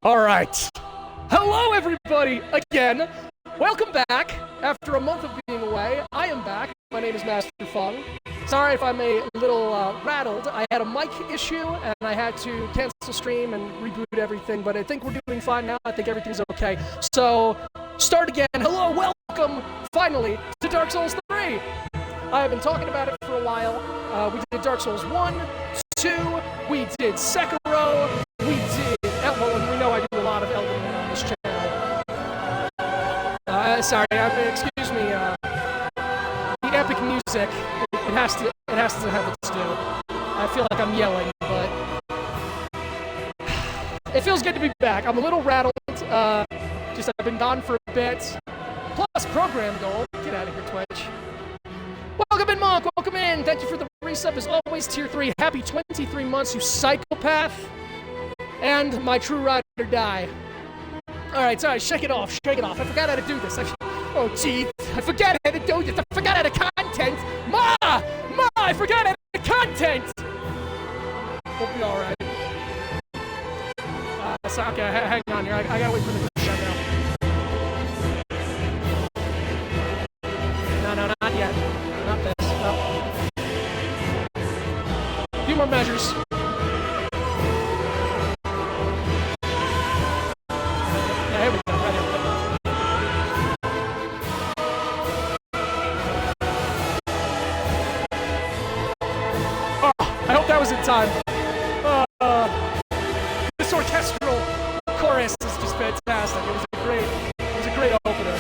All right. Hello, everybody, again. Welcome back. After a month of being away, I am back. My name is Master Fung. Sorry if I'm a little rattled. I had a mic issue, and I had to cancel stream and reboot everything, but I think we're doing fine now. I think everything's okay. So, start again. Hello, welcome, finally, to Dark Souls 3. I have been talking about it for a while. We did Dark Souls 1, 2, we did Sekiro, we did... well, and we know I do a lot of Elden Ring on this channel. Sorry, excuse me, the epic music, it has to have its due. I feel like I'm yelling, but... it feels good to be back. I'm a little rattled, just I've been gone for a bit. Plus, program goal. Get out of here, Twitch. Welcome in, Monk. Welcome in. Thank you for the resub. As always, Tier 3. Happy 23 months, you psychopath. And my true ride or die. Alright, sorry. Shake it off. Shake it off. I forgot how to do this. Oh, gee. I forgot how to do this. I forgot how to content. Ma! I forgot how to content. We'll be alright. Sorry, okay, hang on here. I gotta wait for the shut down. No, not yet. Not this. No. A few more measures. Yeah, here we go. Right here. Oh, I hope that was in time. This orchestral chorus is just fantastic. It was a great opener.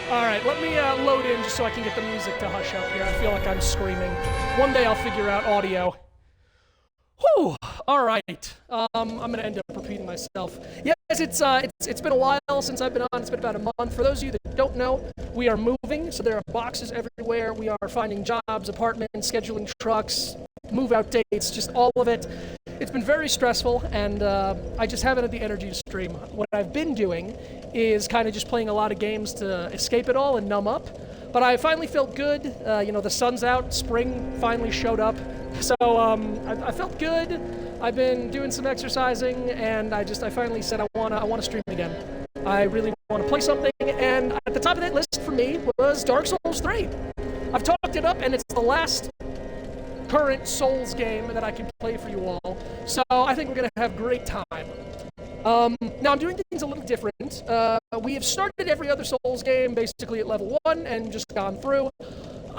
Alright, let me load in just so I can get the music to hush up here. I feel like I'm screaming. One day I'll figure out audio. Whew! Alright. I'm gonna end up repeating myself. Yes, it's been a while since I've been on. It's been about a month. For those of you that don't know, we are moving, so there are boxes everywhere. We are finding jobs, apartments, scheduling trucks, move-out dates, just all of it. It's been very stressful, and I just haven't had the energy to stream. What I've been doing is kind of just playing a lot of games to escape it all and numb up. But I finally felt good. The sun's out, spring finally showed up. So I felt good. I've been doing some exercising, and I finally said I wanna stream again. I really want to play something, and at the top of that list for me was Dark Souls 3. I've talked it up, and it's the last current Souls game that I can play for you all. So I think we're gonna have a great time. Now I'm doing things a little different. We have started every other Souls game basically at level 1 and just gone through.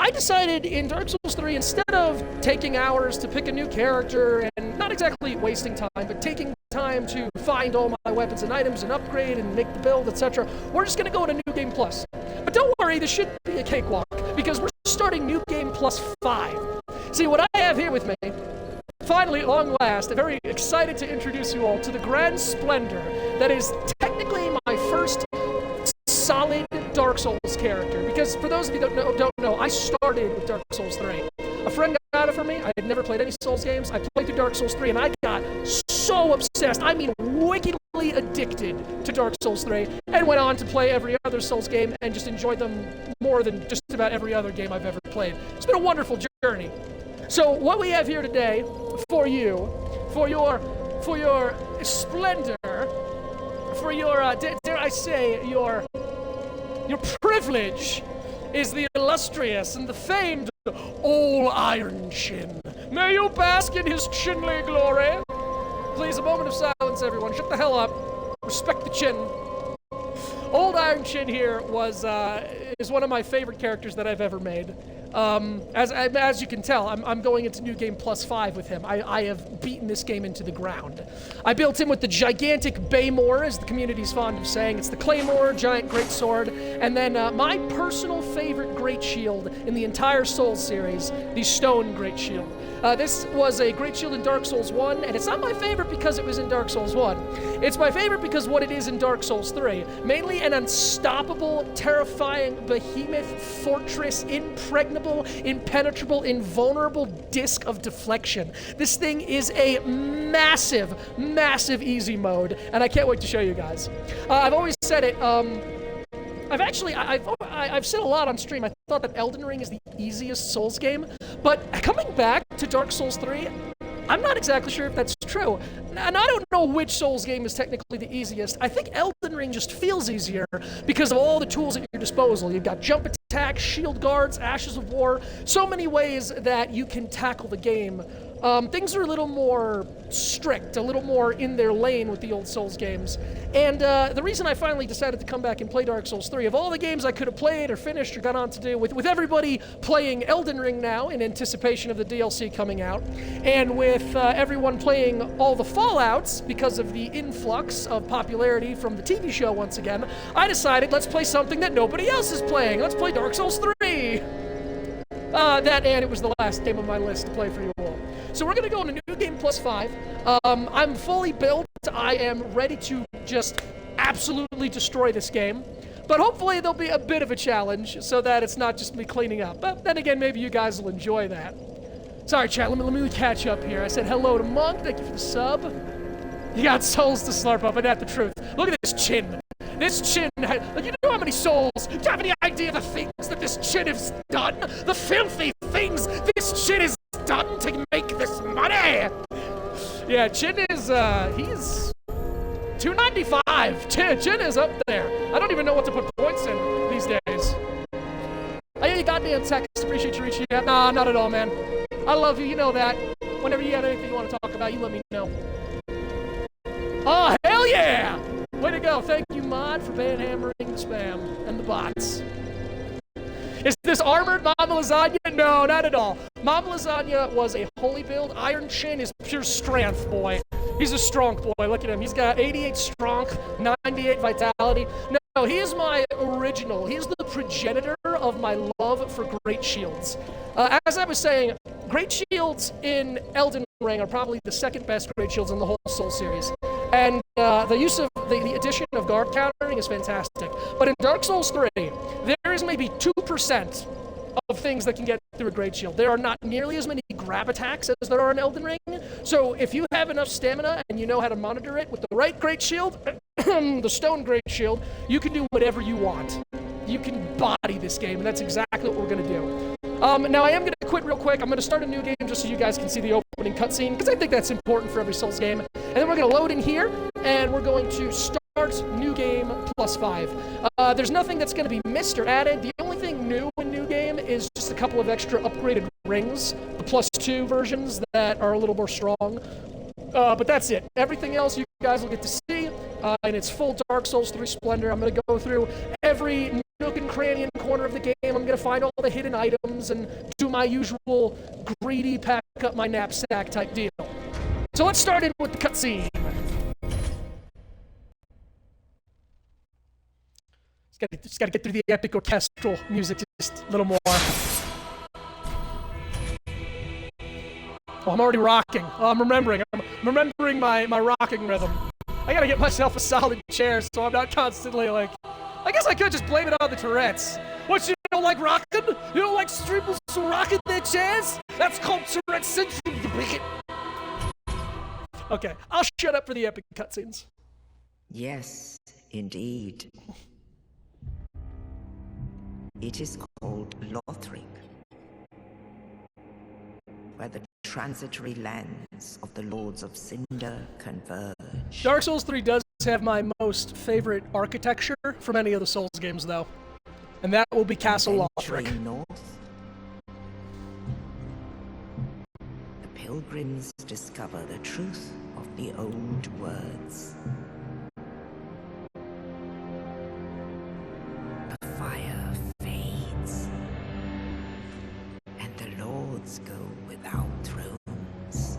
I decided in Dark Souls 3, instead of taking hours to pick a new character and not exactly wasting time, but taking time to find all my weapons and items and upgrade and make the build, etc., we're just going to go into New Game Plus. But don't worry, this should be a cakewalk, because we're starting New Game Plus 5. See, what I have here with me, finally, at long last, I'm very excited to introduce you all to the grand splendor that is technically my first solid Dark Souls character. Because for those of you that don't know, I started with Dark Souls 3. A friend got it for me. I had never played any Souls games. I played through Dark Souls 3, and I got so obsessed, I mean wickedly addicted to Dark Souls 3, and went on to play every other Souls game and just enjoyed them more than just about every other game I've ever played. It's been a wonderful journey. So what we have here today for you, for your splendor, for your, dare I say, your privilege, is the illustrious and the famed Old Iron Chin. May you bask in his chinly glory. Please, a moment of silence, everyone. Shut the hell up. Respect the chin. Old Iron Chin here is one of my favorite characters that I've ever made. As you can tell, I'm going into New Game Plus 5 with him. I have beaten this game into the ground. I built him with the gigantic Baymore, as the community's fond of saying. It's the Claymore, giant greatsword, and then my personal favorite great shield in the entire Souls series, the Stone Great Shield. This was a great shield in Dark Souls 1, and it's not my favorite because it was in Dark Souls 1. It's my favorite because what it is in Dark Souls 3. Mainly an unstoppable, terrifying behemoth fortress, impregnable, impenetrable, invulnerable disc of deflection. This thing is a massive, massive easy mode, and I can't wait to show you guys. I've always said it, I've said a lot on stream. I thought that Elden Ring is the easiest Souls game, But coming back to Dark Souls 3, I'm not exactly sure if that's true. And I don't know which Souls game is technically the easiest. I think Elden Ring just feels easier because of all the tools at your disposal. You've got jump attack, shield guards, Ashes of War, so many ways that you can tackle the game. Things are a little more strict, a little more in their lane with the old Souls games. And the reason I finally decided to come back and play Dark Souls 3, of all the games I could have played or finished or got on to do, with everybody playing Elden Ring now in anticipation of the DLC coming out, and with everyone playing all the Fallouts because of the influx of popularity from the TV show once again, I decided let's play something that nobody else is playing. Let's play Dark Souls 3! That, and it was the last game on my list to play for you all. So we're going to go into New Game Plus 5. I'm fully built. I am ready to just absolutely destroy this game. But hopefully there'll be a bit of a challenge so that it's not just me cleaning up. But then again, maybe you guys will enjoy that. Sorry, chat, let me catch up here. I said hello to Monk. Thank you for the sub. You got souls to slurp up, and that's the truth. Look at this chin. This chin, like, you know how many souls? Do you have any idea the things that this chin has done? The filthy things this chin has done to make this money? Yeah, Chin is, he's 295. Chin is up there. I don't even know what to put points in these days. I hear you goddamn text. Appreciate you reaching out. Nah, not at all, man. I love you. You know that. Whenever you have anything you want to talk about, you let me know. Oh, hell yeah! Way to go. Thank you, Mod, for banhammering the spam and the bots. Is this armored Mama Lasagna? No, not at all. Mama Lasagna was a holy build. Iron Chin is pure strength, boy. He's a strong boy. Look at him. He's got 88 strength, 98 vitality. No, he is my original. He is the progenitor of my love for great shields. As I was saying, great shields in Elden Ring are probably the second best great shields in the whole Soul series. And the use of the addition of guard countering is fantastic. But in Dark Souls 3, there is maybe 2% of things that can get through a great shield. There are not nearly as many grab attacks as there are in Elden Ring. So if you have enough stamina and you know how to monitor it with the right great shield, the stone great shield, you can do whatever you want. You can body this game, and that's exactly what we're going to do. Now, I am going to quit real quick. I'm going to start a new game just so you guys can see the opening cutscene, because I think that's important for every Souls game. And then we're going to load in here, and we're going to start New Game Plus 5. There's nothing that's going to be missed or added. The only thing new in New Game is just a couple of extra upgraded rings, the +2 versions that are a little more strong. But that's it. Everything else you guys will get to see in its full Dark Souls 3 splendor. I'm going to go through every nook and cranny and corner of the game. I'm going to find all the hidden items and do my usual greedy pack up my knapsack type deal. So let's start in with the cutscene. Just gotta get through the epic orchestral music just a little more. Oh, I'm already rocking. Oh, I'm remembering my rocking rhythm. I gotta get myself a solid chair so I'm not constantly like... I guess I could just blame it on the Tourette's. What, you don't like rocking? You don't like streamers who rocking their chairs? That's called Tourette's syndrome, you bigot. Okay, I'll shut up for the epic cutscenes. Yes, indeed. It is called Lothric, where the transitory lands of the Lords of Cinder converge. Dark Souls 3 does have my most favorite architecture from any of the Souls games, though. And that will be Castle Lothric. North, the pilgrims discover the truth of the old words. The fire fades, and the lords go without thrones.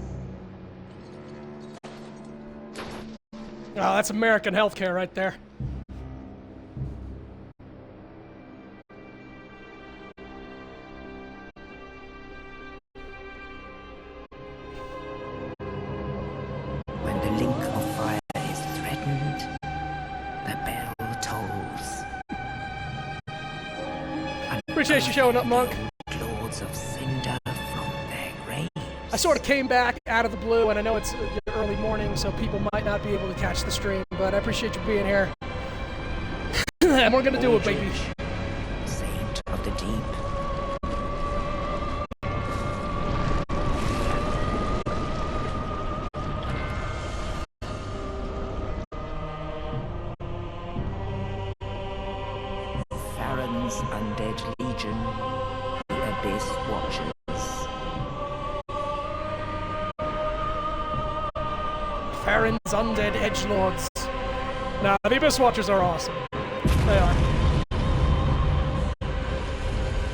Oh, that's American healthcare right there. When the link of fire is threatened, the bell tolls. Appreciate you showing up, Monk. Lords of Cinder from their graves. I sort of came back out of the blue, and I know it's early morning, so people might not be able to catch the stream, but I appreciate you being here. And we're gonna do it, baby. Saint of the deep. Farron's undead legion, the Abyss Watchers. Farron's undead edgelords. Nah, the Abyss Watchers are awesome. They are.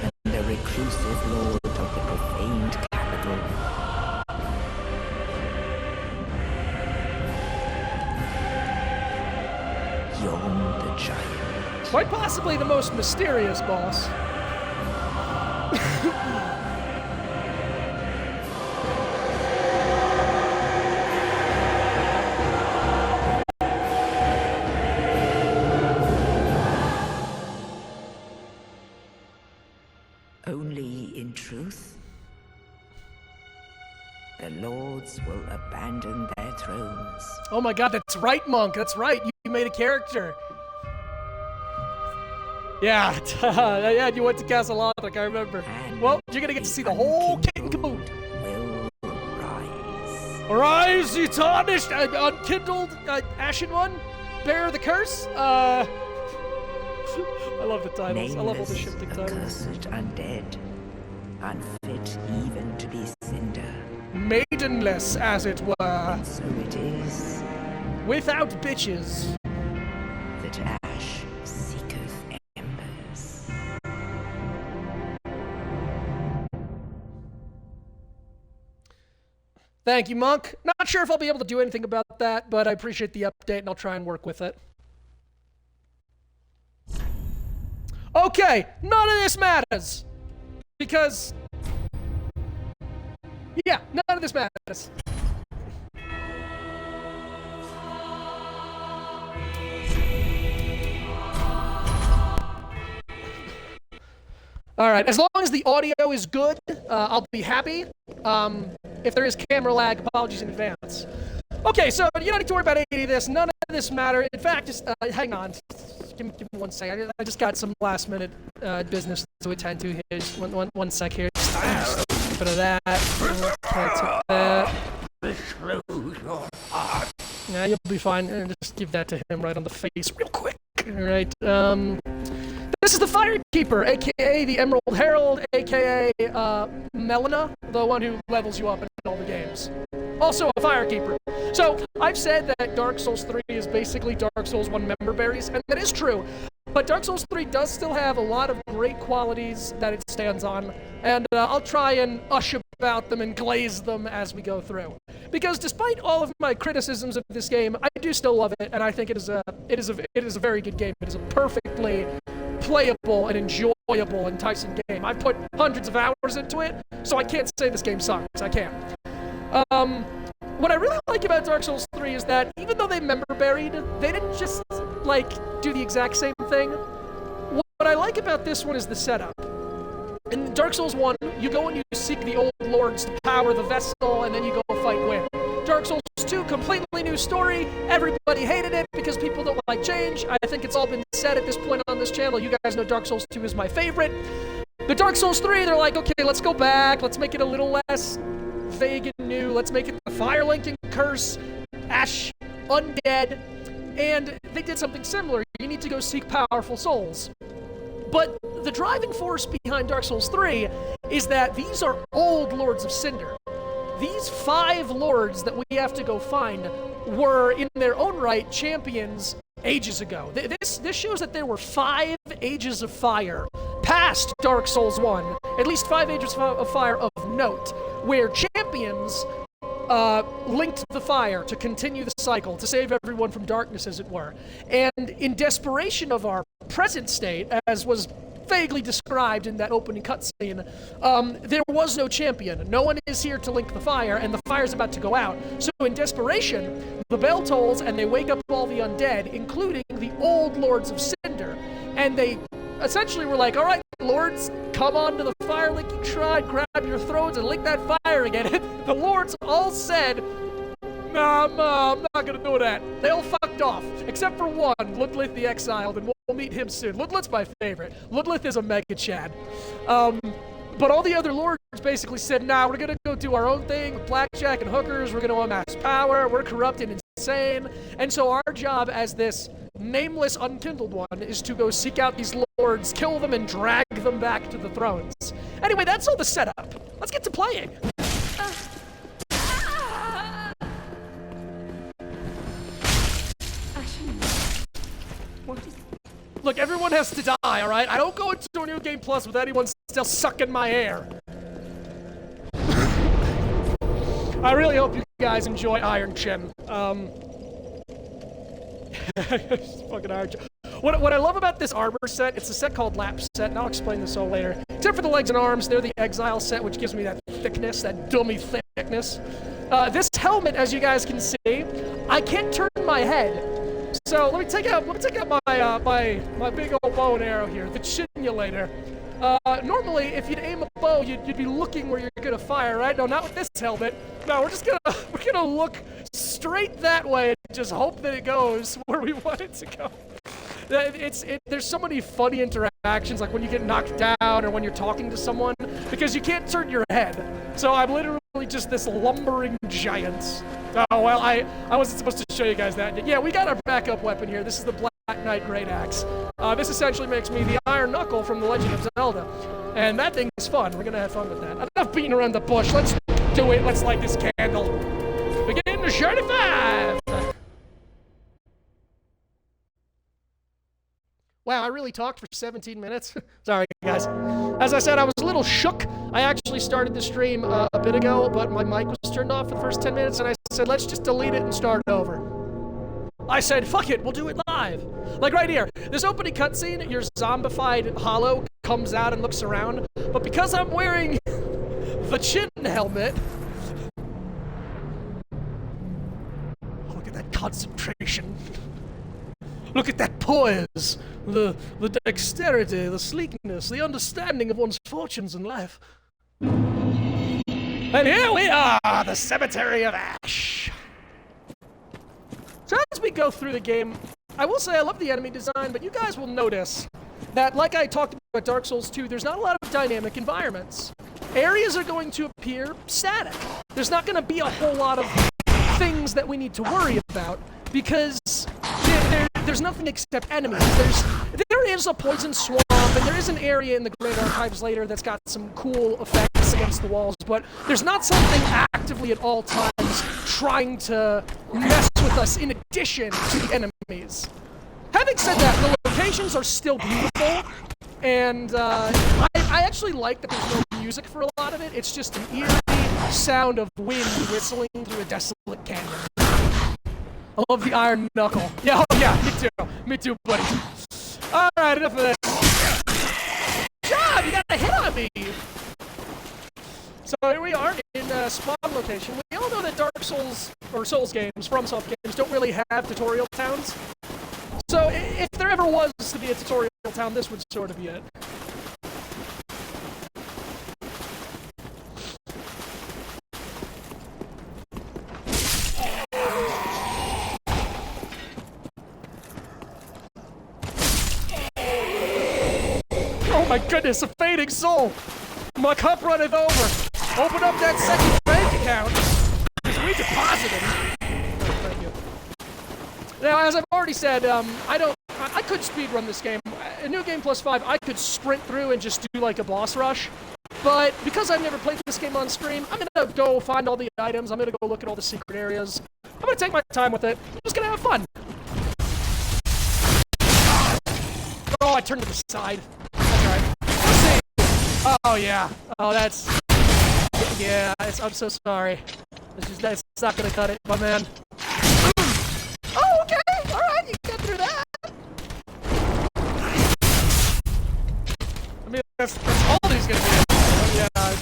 And the reclusive lord of the profaned capital. Yon the giant. Quite possibly the most mysterious boss. Only in truth, the lords will abandon their thrones. Oh my god, that's right, Monk. That's right. You made a character. Yeah, yeah, you went to Castle Lothric, I remember. And well, you're gonna get to see the whole kit and caboodle. Will rise. Arise, ye tarnished, unkindled, ashen one, bear the curse. I love the titles. I love all the shifting titles. Accursed undead, unfit even to be cinder. Maidenless, as it were. And so it is Without bitches. that ash seeketh embers. Thank you, Monk. Not sure if I'll be able to do anything about that, but I appreciate the update and I'll try and work with it. Okay, none of this matters. Because... yeah, none of this matters. Alright, as long as the audio is good, I'll be happy. If there is camera lag, apologies in advance. Okay, so you don't need to worry about any of this. None of this matter. In fact, just hang on. Give me 1 second. I just got some last minute business to attend to here. Just one sec here. Just a bit of that. Okay, take that. Yeah, you'll be fine. Just give that to him right on the face real quick. Alright, this is the Firekeeper, aka the Emerald Herald, aka Melina, the one who levels you up in all the games. Also a Firekeeper. So, I've said that Dark Souls 3 is basically Dark Souls 1 member berries, and that is true. But Dark Souls 3 does still have a lot of great qualities that it stands on, and I'll try and ush about them and glaze them as we go through. Because despite all of my criticisms of this game, I do still love it, and I think it is a very good game. It is a perfectly playable and enjoyable, enticing game. I've put hundreds of hours into it, so I can't say this game sucks. I can't. What I really like about Dark Souls 3 is that even though they member buried, they didn't just, like, do the exact same thing. What I like about this one is the setup. In Dark Souls 1, you go and you seek the old lords to power the vessel, and then you go fight Gwyn. Dark Souls 2, completely new story. Everybody hated it because people don't like change. I think it's all been said at this point on this channel. You guys know Dark Souls 2 is my favorite. But Dark Souls 3, they're like, okay, let's go back. Let's make it a little less vague and new. Let's make it the Fire Linking Curse, Ash, Undead. And they did something similar. You need to go seek powerful souls. But the driving force behind Dark Souls 3 is that these are old Lords of Cinder. These 5 lords that we have to go find were, in their own right, champions ages ago. This shows that there were 5 Ages of Fire past Dark Souls 1, at least 5 Ages of Fire of note, where champions linked the fire to continue the cycle, to save everyone from darkness, as it were. And in desperation of our present state, as was vaguely described in that opening cutscene, there was no champion. No one is here to link the fire, and the fire's about to go out. So in desperation, the bell tolls, and they wake up all the undead, including the old Lords of Cinder. And they essentially were like, all right, lords, come on to the fire linking shrine, grab your thrones, and link that fire again. The lords all said, nah, I'm not gonna do that. They all fucked off, except for one, Ludlith the Exiled, and we'll meet him soon. Ludlith's my favorite. Ludlith is a mega chad. But all the other lords basically said, nah, we're gonna go do our own thing with blackjack and hookers, we're gonna amass power, we're corrupt and insane, and so our job as this nameless unkindled one is to go seek out these lords, kill them, and drag them back to the thrones. Anyway, that's all the setup. Let's get to playing. What is... Look, everyone has to die, alright? I don't go into a New Game Plus with anyone still sucking my air. I really hope you guys enjoy Iron Chin. Fucking Iron Chin. What I love about this armor set, it's a set called Lap Set, and I'll explain this all later. Except for the legs and arms, they're the Exile set, which gives me that thickness, that dummy thickness. This helmet, as you guys can see, I can't turn my head. So let me take out my big old bow and arrow here, the chinulator. Normally, if you'd aim a bow, you'd be looking where you're gonna fire, right? No, not with this helmet. No, we're gonna look straight that way and just hope that it goes where we want it to go. There's so many funny interactions, like when you get knocked down or when you're talking to someone, because you can't turn your head. So I'm literally just this lumbering giant. Oh, well, I wasn't supposed to show you guys that. Yeah, we got our backup weapon here. This is the Black Knight Great Axe. This essentially makes me the Iron Knuckle from The Legend of Zelda. And that thing is fun. We're gonna have fun with that. Enough beating around the bush. Let's do it. Let's light this candle. Begin to Journey 5! Wow, I really talked for 17 minutes. Sorry, guys. As I said, I was a little shook. I actually started the stream a bit ago, but my mic was turned off for the first 10 minutes, and I said, let's just delete it and start it over. I said, fuck it, we'll do it live. Like right here, this opening cutscene, your zombified Hollow comes out and looks around, but because I'm wearing the chin helmet, look at that concentration. Look at that poise, the dexterity, the sleekness, the understanding of one's fortunes in life. And here we are, the Cemetery of Ash. So as we go through the game, I will say I love the enemy design, but you guys will notice that, like I talked about Dark Souls 2, there's not a lot of dynamic environments. Areas are going to appear static. There's not going to be a whole lot of things that we need to worry about, because there's nothing except enemies. There is a poison swamp, and there is an area in the Great Archives later that's got some cool effects against the walls, but there's not something actively at all times trying to mess with us in addition to the enemies. Having said that, the locations are still beautiful, and I actually like that there's no music for a lot of it. It's just an eerie sound of wind whistling through a desolate canyon. I love the Iron Knuckle. Yeah, oh yeah, me too. Me too, buddy. Alright, enough of this. Job, you got a hit on me! So here we are in spawn location. We all know that Dark Souls, or Souls games, FromSoft games, don't really have tutorial towns. So if there ever was to be a tutorial town, this would sort of be it. Oh my goodness, a fading soul! My cup runneth over! Open up that second bank account! Because we deposited! Oh, thank you. Now, as I've already said, I could speedrun this game. In New Game Plus 5, I could sprint through and just do like a boss rush. But because I've never played this game on stream, I'm gonna go find all the items, I'm gonna go look at all the secret areas. I'm gonna take my time with it. I'm just gonna have fun. Oh, I turned to the side. That's alright. Let's see. Oh, yeah. Oh, that's... Yeah, I'm so sorry. It's not gonna cut it, my man. Oh, okay! Alright, you got through that! I mean, that's all these gonna be. Oh, yeah.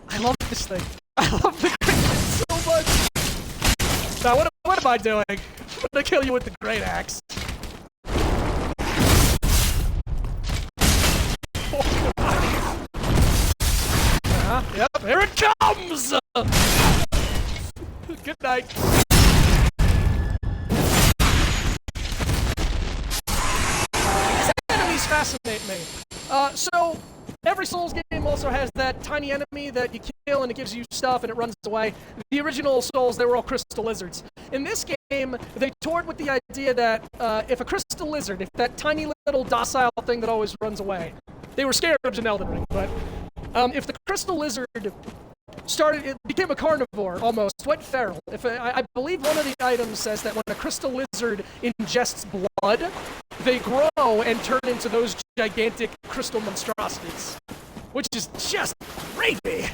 I love this thing. I love the great axe so much! Now, what am I doing? I'm gonna kill you with the great axe. Yep, here it comes! Good night. These enemies fascinate me. So, Every Souls game also has that tiny enemy that you kill and it gives you stuff and it runs away. The original Souls, they were all crystal lizards. In this game, they toured with the idea that if a crystal lizard, if that tiny little docile thing that always runs away, they were scarabs in Elden Ring, but if the crystal lizard it became a carnivore almost, went feral. I believe one of the items says that when a crystal lizard ingests blood, they grow and turn into those gigantic crystal monstrosities, which is just rapey.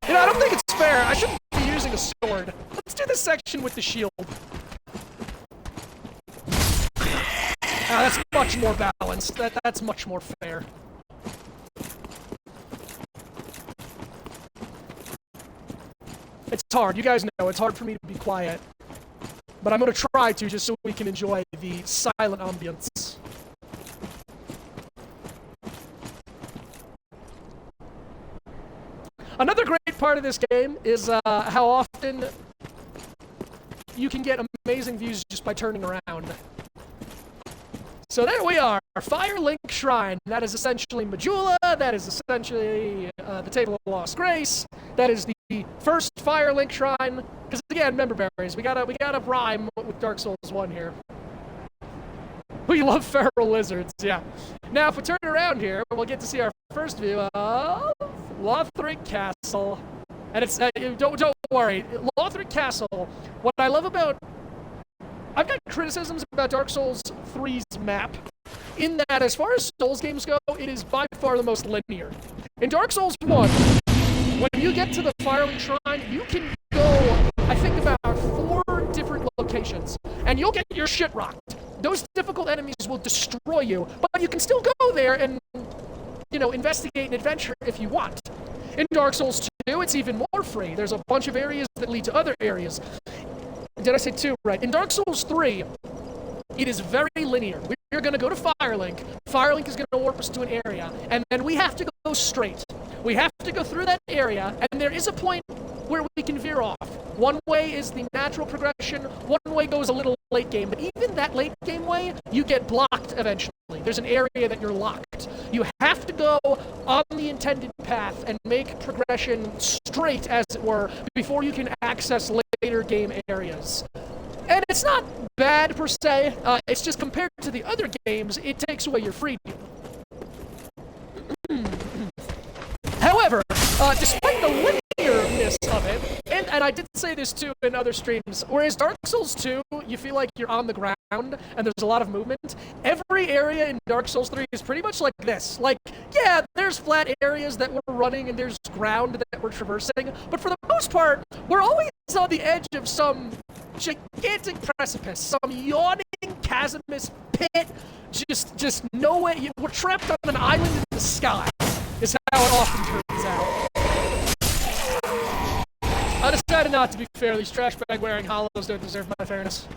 You know, I don't think it's fair. I shouldn't be using a sword. Let's do this section with the shield. That's much more balanced. That's much more fair. It's hard. You guys know it's hard for me to be quiet. But I'm going to try to just so we can enjoy the silent ambience. Another great part of this game is how often you can get amazing views just by turning around. So there we are, Firelink Shrine. That is essentially Majula, that is essentially the Table of Lost Grace, that is the first Firelink Shrine, because again, member berries, we gotta rhyme with Dark Souls 1 here. We love feral lizards, yeah. Now, if we turn around here, we'll get to see our first view of Lothric Castle. And it's, don't worry, Lothric Castle, what I love about I've got criticisms about Dark Souls 3's map, in that as far as Souls games go, it is by far the most linear. In Dark Souls 1, when you get to the Firelink Shrine, you can go, I think, about 4 different locations, and you'll get your shit rocked. Those difficult enemies will destroy you, but you can still go there and, you know, investigate and adventure if you want. In Dark Souls 2, it's even more free. There's a bunch of areas that lead to other areas. Did I say 2? Right. In Dark Souls 3, it is very linear. We're going to go to Firelink. Firelink is going to warp us to an area, and then we have to go straight. We have to go through that area, and there is a point where we can veer off. One way is the natural progression, one way goes a little late game, but even that late game way, you get blocked eventually. There's an area that you're locked. You have to go on the intended path and make progression straight, as it were, before you can access later game areas. And it's not bad per se, it's just compared to the other games, it takes away your freedom. However, despite the linearness of it, and I did say this too in other streams, whereas Dark Souls 2, you feel like you're on the ground and there's a lot of movement, every area in Dark Souls 3 is pretty much like this. Like, yeah, there's flat areas that we're running and there's ground that we're traversing, but for the most part, we're always on the edge of some gigantic precipice, some yawning chasmous pit, just no way, we're trapped on an island in the sky, is how it often turns out. I decided not to be fair. These trash bag wearing hollows don't deserve my fairness.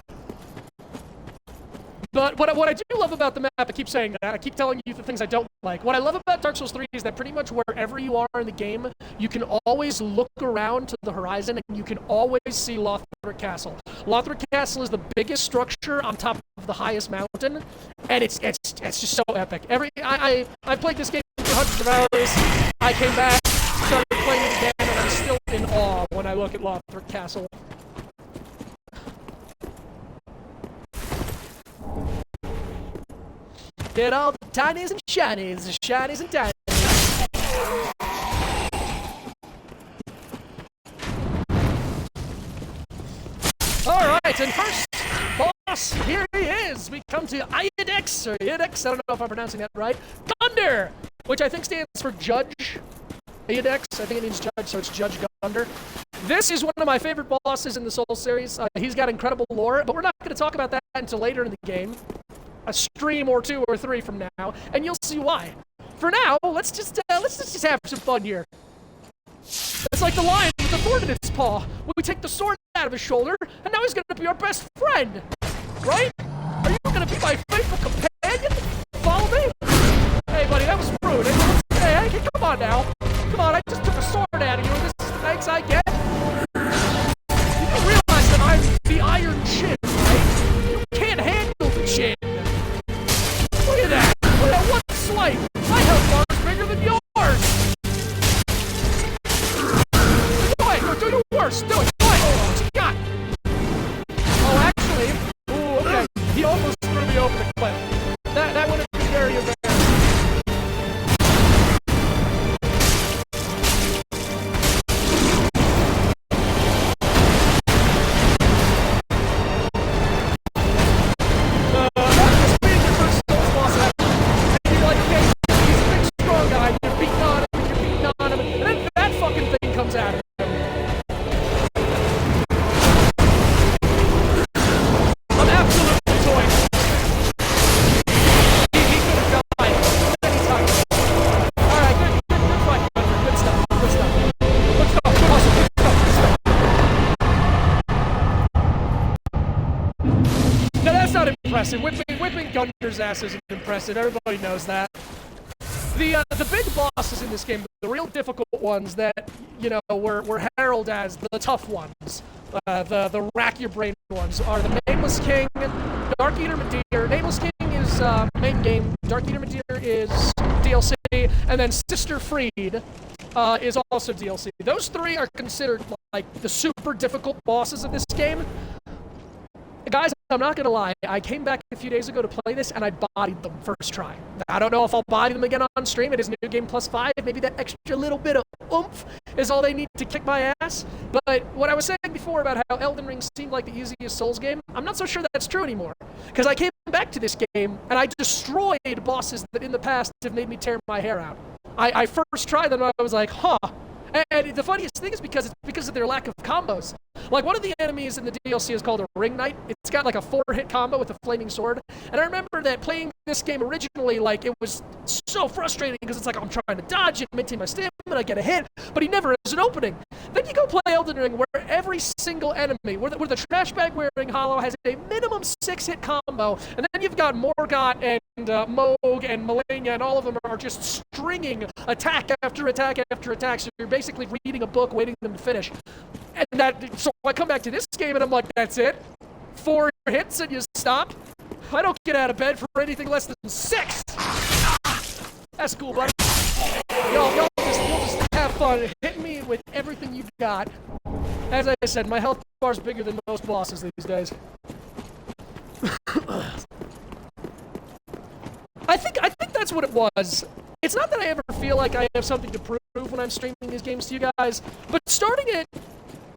But what I do love about the map, I keep saying that, I keep telling you the things I don't like. What I love about Dark Souls 3 is that pretty much wherever you are in the game, you can always look around to the horizon and you can always see Lothric Castle. Lothric Castle is the biggest structure on top of the highest mountain, and it's just so epic. I played this game for hundreds of hours. I came back, started playing it again, and I'm still in awe when I look at Lothric Castle. Get all the tinies and shinies and tinies. Alright, and first boss, here he is. We come to Iodex, or Iodex, I don't know if I'm pronouncing that right. Gunder, which I think stands for Judge. Iodex, I think it means Judge, so it's Judge Gunder. This is one of my favorite bosses in the Souls series. He's got incredible lore, but we're not going to talk about that until later in the game. A stream or 2 or 3 from now, and you'll see why. For now, let's just have some fun here. It's like the lion with the thorn in its paw. We take the sword out of his shoulder, and now he's gonna be our best friend, right? Are you gonna be my faithful companion? Follow me? Hey, buddy, that was rude. Hey, come on now. Come on, I just took a sword out of you, and this is the thanks I get. You do realize that I'm the Iron Chin, right? You can't handle the chin. Look at impressive. Whipping Gunner's ass isn't impressive. Everybody knows that. The big bosses in this game, the real difficult ones that, you know, were heralded as the tough ones, the rack your brain ones, are the Nameless King, Dark Eater Madeir. Nameless King is main game, Dark Eater Madeir is DLC, and then Sister Freed is also DLC. Those three are considered like the super difficult bosses of this game. Guys, I'm not gonna lie, I came back a few days ago to play this and I bodied them first try. I don't know if I'll body them again on stream. It is New Game Plus 5. Maybe that extra little bit of oomph is all they need to kick my ass. But what I was saying before about how Elden Ring seemed like the easiest Souls game, I'm not so sure that's true anymore. Because I came back to this game and I destroyed bosses that in the past have made me tear my hair out. I first tried them and I was like, huh. And the funniest thing is because of their lack of combos. Like, one of the enemies in the DLC is called a Ring Knight. It's got like a 4-hit combo with a flaming sword. And I remember that playing this game originally, like, it was so frustrating because it's like I'm trying to dodge and maintain my stamina, I get a hit, but he never has an opening. Then you go play Elden Ring where every single enemy, where the trash bag wearing Hollow has a minimum 6-hit combo, and then you've got Morgott and Moog and Malenia, and all of them are just stringing attack after attack after attack, so you're basically reading a book waiting for them to finish. And so I come back to this game and I'm like, that's it? 4 hits and you stop? I don't get out of bed for anything less than 6! That's cool, buddy. Y'all just have fun. Hit me with everything you've got. As I said, my health bar's bigger than most bosses these days. I think that's what it was. It's not that I ever feel like I have something to prove when I'm streaming these games to you guys, but starting at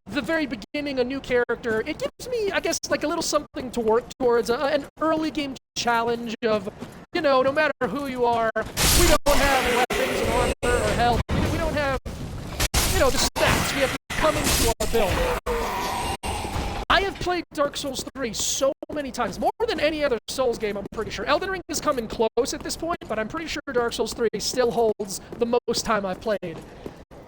the very beginning, a new character, it gives me, I guess, like a little something to work towards, an early game challenge of, you know, no matter who you are, we don't have weapons or armor or health, we don't have, you know, the stats, we have to come into our build. I have played Dark Souls 3 so many times, more than any other Souls game, I'm pretty sure. Elden Ring is coming close at this point, but I'm pretty sure Dark Souls 3 still holds the most time I've played.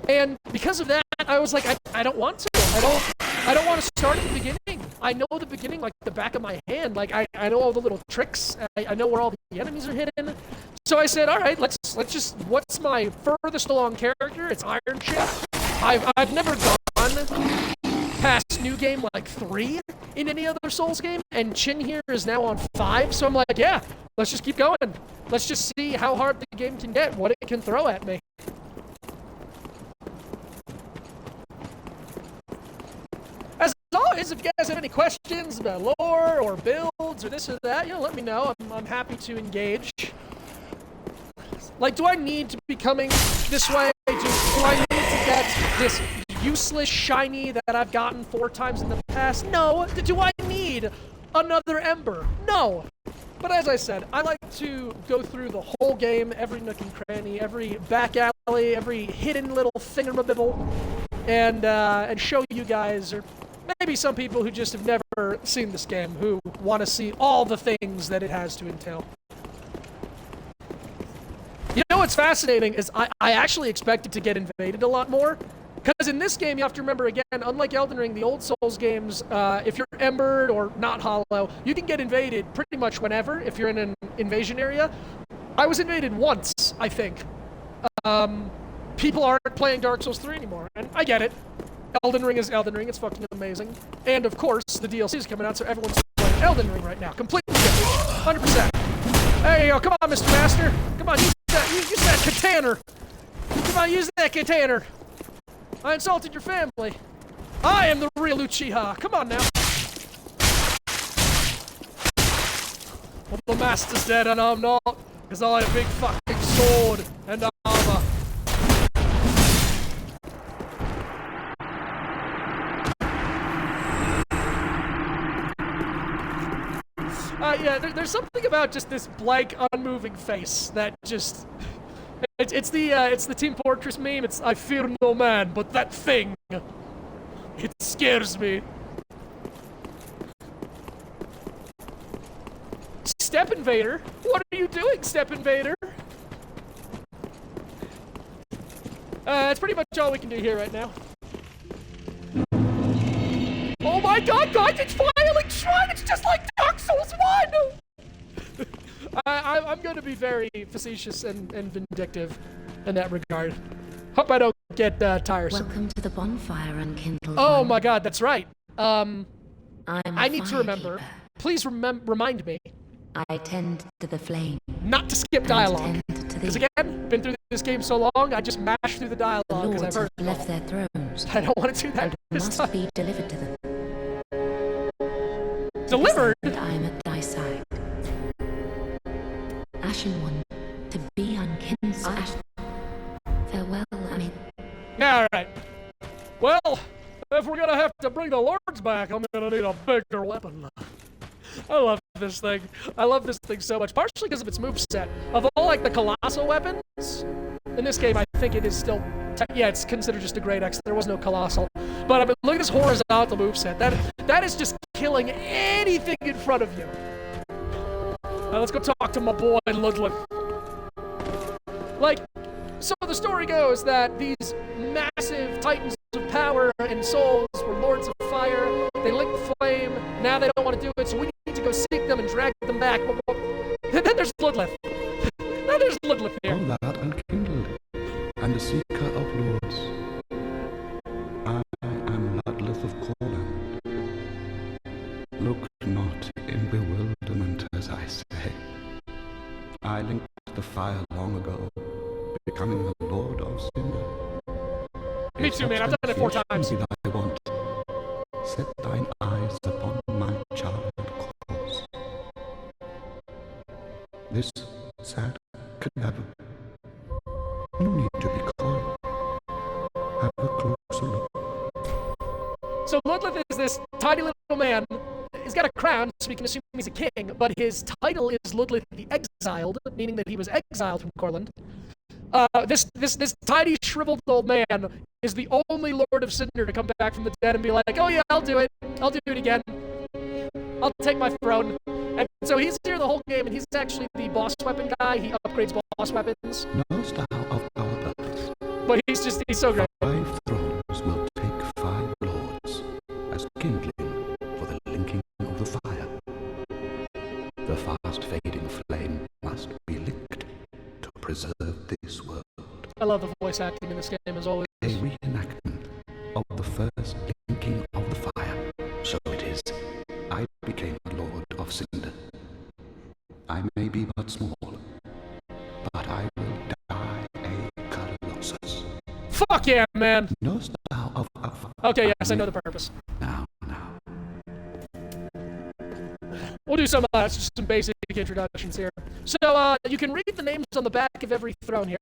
And because of that, I was like, I don't want to. I don't want to start at the beginning. I know the beginning like the back of my hand. Like, I know all the little tricks. I know where all the enemies are hidden. So I said, all right, let's just, what's my furthest along character? It's Iron Chip. I've never gone past New Game like 3 in any other Souls game, and Chin here is now on 5, so I'm like, yeah, let's just keep going. Let's just see how hard the game can get, what it can throw at me. As always, if you guys have any questions about lore or builds or this or that, you know, let me know. I'm happy to engage. Like, do I need to be coming this way? Do I need to get this useless shiny that I've gotten 4 times in the past? No. Do I need another Ember? No. But as I said, I like to go through the whole game, every nook and cranny, every back alley, every hidden little thingamabibble, and show you guys, or maybe some people who just have never seen this game, who want to see all the things that it has to entail. You know what's fascinating is I actually expected to get invaded a lot more. Because in this game, you have to remember, again, unlike Elden Ring, the old Souls games, if you're embered or not hollow, you can get invaded pretty much whenever if you're in an invasion area. I was invaded once, I think. People aren't playing Dark Souls 3 anymore, and I get it. Elden Ring is Elden Ring, it's fucking amazing. And of course, the DLC is coming out, so everyone's playing Elden Ring right now. Completely different. 100%. There you go, come on, Mr. Master. Come on, use that container. Come on, use that container. I insulted your family. I am the real Uchiha. Come on now. Well, the master's dead and I'm not, because I have a big fucking sword and armor. Yeah, there's something about just this blank, unmoving face that just... It's the Team Fortress meme. It's, I fear no man, but that thing, it scares me. Step Invader? What are you doing, Step Invader? That's pretty much all we can do here right now. Oh my god, guys, it's Firelink Shrine! It's just like Dark Souls 1! I'm going to be very facetious and vindictive in that regard. Hope I don't get tiresome. Welcome to the bonfire, unkindled Oh one. my god, that's right. I need to remember. Please remind me. I tend to the flame. Not to skip dialogue. Because Because again, been through this game so long, I just mash through the dialogue because I've lords heard have left their thrones I don't want to do that and this must time. be delivered to them. Delivered? And I am at thy side. Ashen one, to be unkindled. Farewell, I mean. Yeah, alright. Well, if we're gonna have to bring the lords back, I'm gonna need a bigger weapon. I love this thing. I love this thing so much, partially because of its moveset. Of all, like, the colossal weapons, in this game, I think it is still... yeah, it's considered just a Great Axe. There was no colossal. But I mean, look at this horizontal moveset. That is just killing anything in front of you. Now, let's go talk to my boy, Ludlin. Like, so the story goes that these massive titans of power and souls were lords of fire. They lit the flame. Now they don't want to do it, so we need to go seek them and drag them back. Then there's Ludlith. Then there's Ludlith here. All that unkindled, and a seeker of lords. I am Ludlith of Corland. Look not in bewilderment as I say. I linked the fire long ago, becoming the Lord of Cinder. Me too, man. I've done it 4 times. I want. Set thine eyes upon my child course. This sad cadaver. No need to be coy. Have a closer look. So Ludlith is this tiny little man. He's got a crown, so we can assume he's a king, but his title is Ludlith the Exiled, meaning that he was exiled from Corland. This tiny, shriveled old man is the only Lord of Cinder to come back from the dead and be like, oh yeah, I'll do it. I'll do it again. I'll take my throne. And so he's here the whole game, and he's actually the boss weapon guy. He upgrades boss weapons. Knowest thou of our births? But he's so great. 5 thrones will take 5 lords, as kindling for the linking of the fire. The fast fading flame must be licked to preserve this world. I love the voice acting in this game, as always. A reenactment of the first linking of the fire. So it is, I became Lord of Cinder. I may be but small, but I will die a Colossus. Fuck yeah, man! Knowest thou of Okay, yes, I know the purpose. Now. We'll do just some basic introductions here. So, you can read the names on the back of every throne here.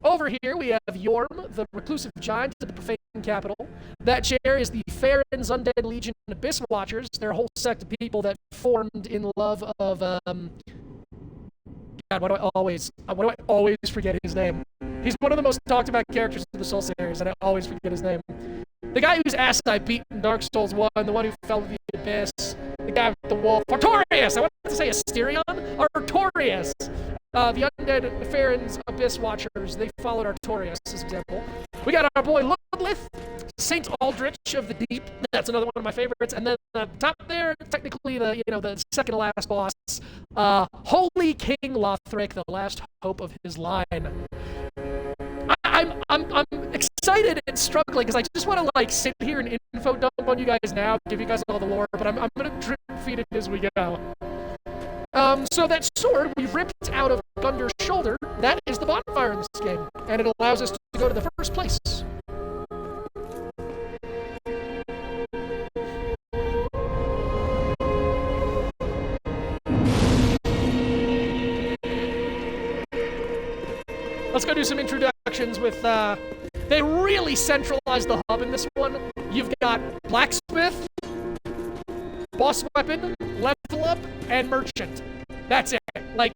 Over here, we have Yorm, the reclusive giant of the profane capital. That chair is the Farron's Undead Legion Abyss Watchers. They're a whole sect of people that formed in love of, God, why do I always forget his name? He's one of the most talked about characters of the Soul series, and I always forget his name. The guy whose ass I beat in Dark Souls 1, the one who fell to the abyss, the guy with the wolf, Artorias! I wanted to say Asterion? Artorias! The undead Farron's Abyss Watchers, they followed Artorias, as an example. We got our boy Ludlith, Saint Aldrich of the Deep. That's another one of my favorites. And then top there, technically the second to last boss, Holy King Lothric, the last hope of his line. I'm excited and struggling because I just want to like sit here and info dump on you guys now, give you guys all the lore, but I'm gonna drip feed it as we go. So that sword we ripped out of Gundar's shoulder, that is the bonfire in this game, and it allows us to go to the first place. Let's go do some introductions with, they really centralized the hub in this one. You've got Blacksmith, Boss Weapon, Level Up, and Merchant. That's it. Like,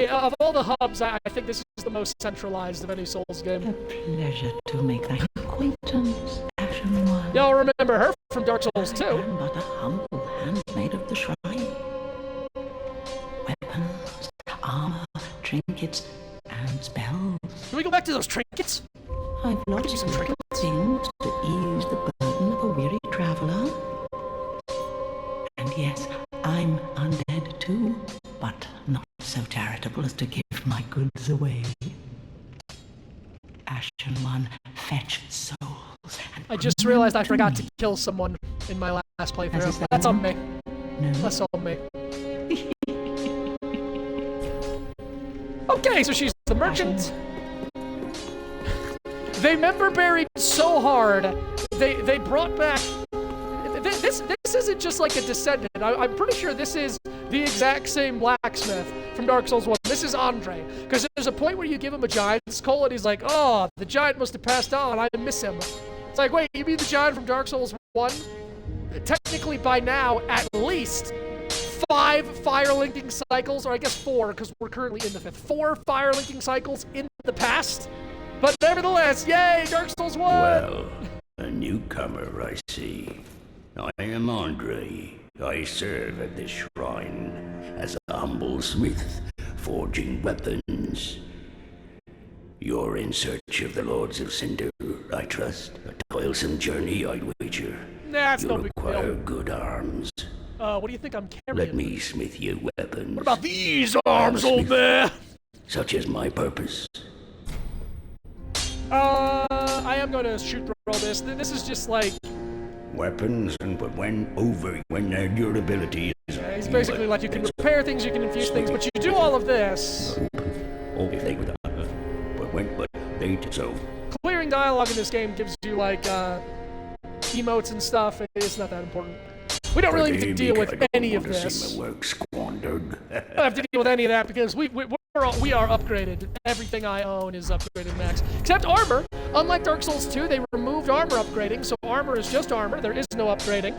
of all the hubs, I think this is the most centralized of any Souls game. A pleasure to make thy acquaintance, Ashen One. Y'all remember her from Dark Souls 2. I am but a humble handmaid of the shrine. Weapons, armor, trinkets, and spells. Can we go back to those trinkets? I've lots some of trinkets. things to ease the burden of a weary traveler. And yes, I'm undead too, but not so charitable. was to give my goods away. Ashen One, fetch souls. I just realized I forgot to kill someone in my last playthrough. That's on me. No. That's on me. Okay, so she's the merchant. They member buried so hard, they brought back... This isn't just like a descendant. I'm pretty sure this is the exact same blacksmith from Dark Souls 1. This is Andre. Because there's a point where you give him a giant's skull and he's like, oh, the giant must have passed on. I miss him. It's like, wait, you mean the giant from Dark Souls 1? Technically, by now, at least 5 fire-linking cycles, or I guess 4, because we're currently in the 5th. 4 fire-linking cycles in the past. But nevertheless, yay, Dark Souls 1! Well, a newcomer, I see. I am Andre. I serve at this shrine as a humble smith, forging weapons. You're in search of the Lords of Cinder, I trust. A toilsome journey, I'd wager. Nah, it's You'll no big require deal. good arms. What do you think I'm carrying? Let me smith you weapons. What about these arms, old man? Such is my purpose. I am going to shoot throw this. This is just like... Weapons, but when their durability is... It's basically like you can repair things, you can infuse things, but you do all of this. If they would, but they so. Clearing dialogue in this game gives you like emotes and stuff. It's not that important. We don't really need to deal with any of this. My work squandered. I don't have to deal with any of that because we are upgraded. Everything I own is upgraded max. Except armor. Unlike Dark Souls 2, they removed armor upgrading, so armor is just armor. There is no upgrading.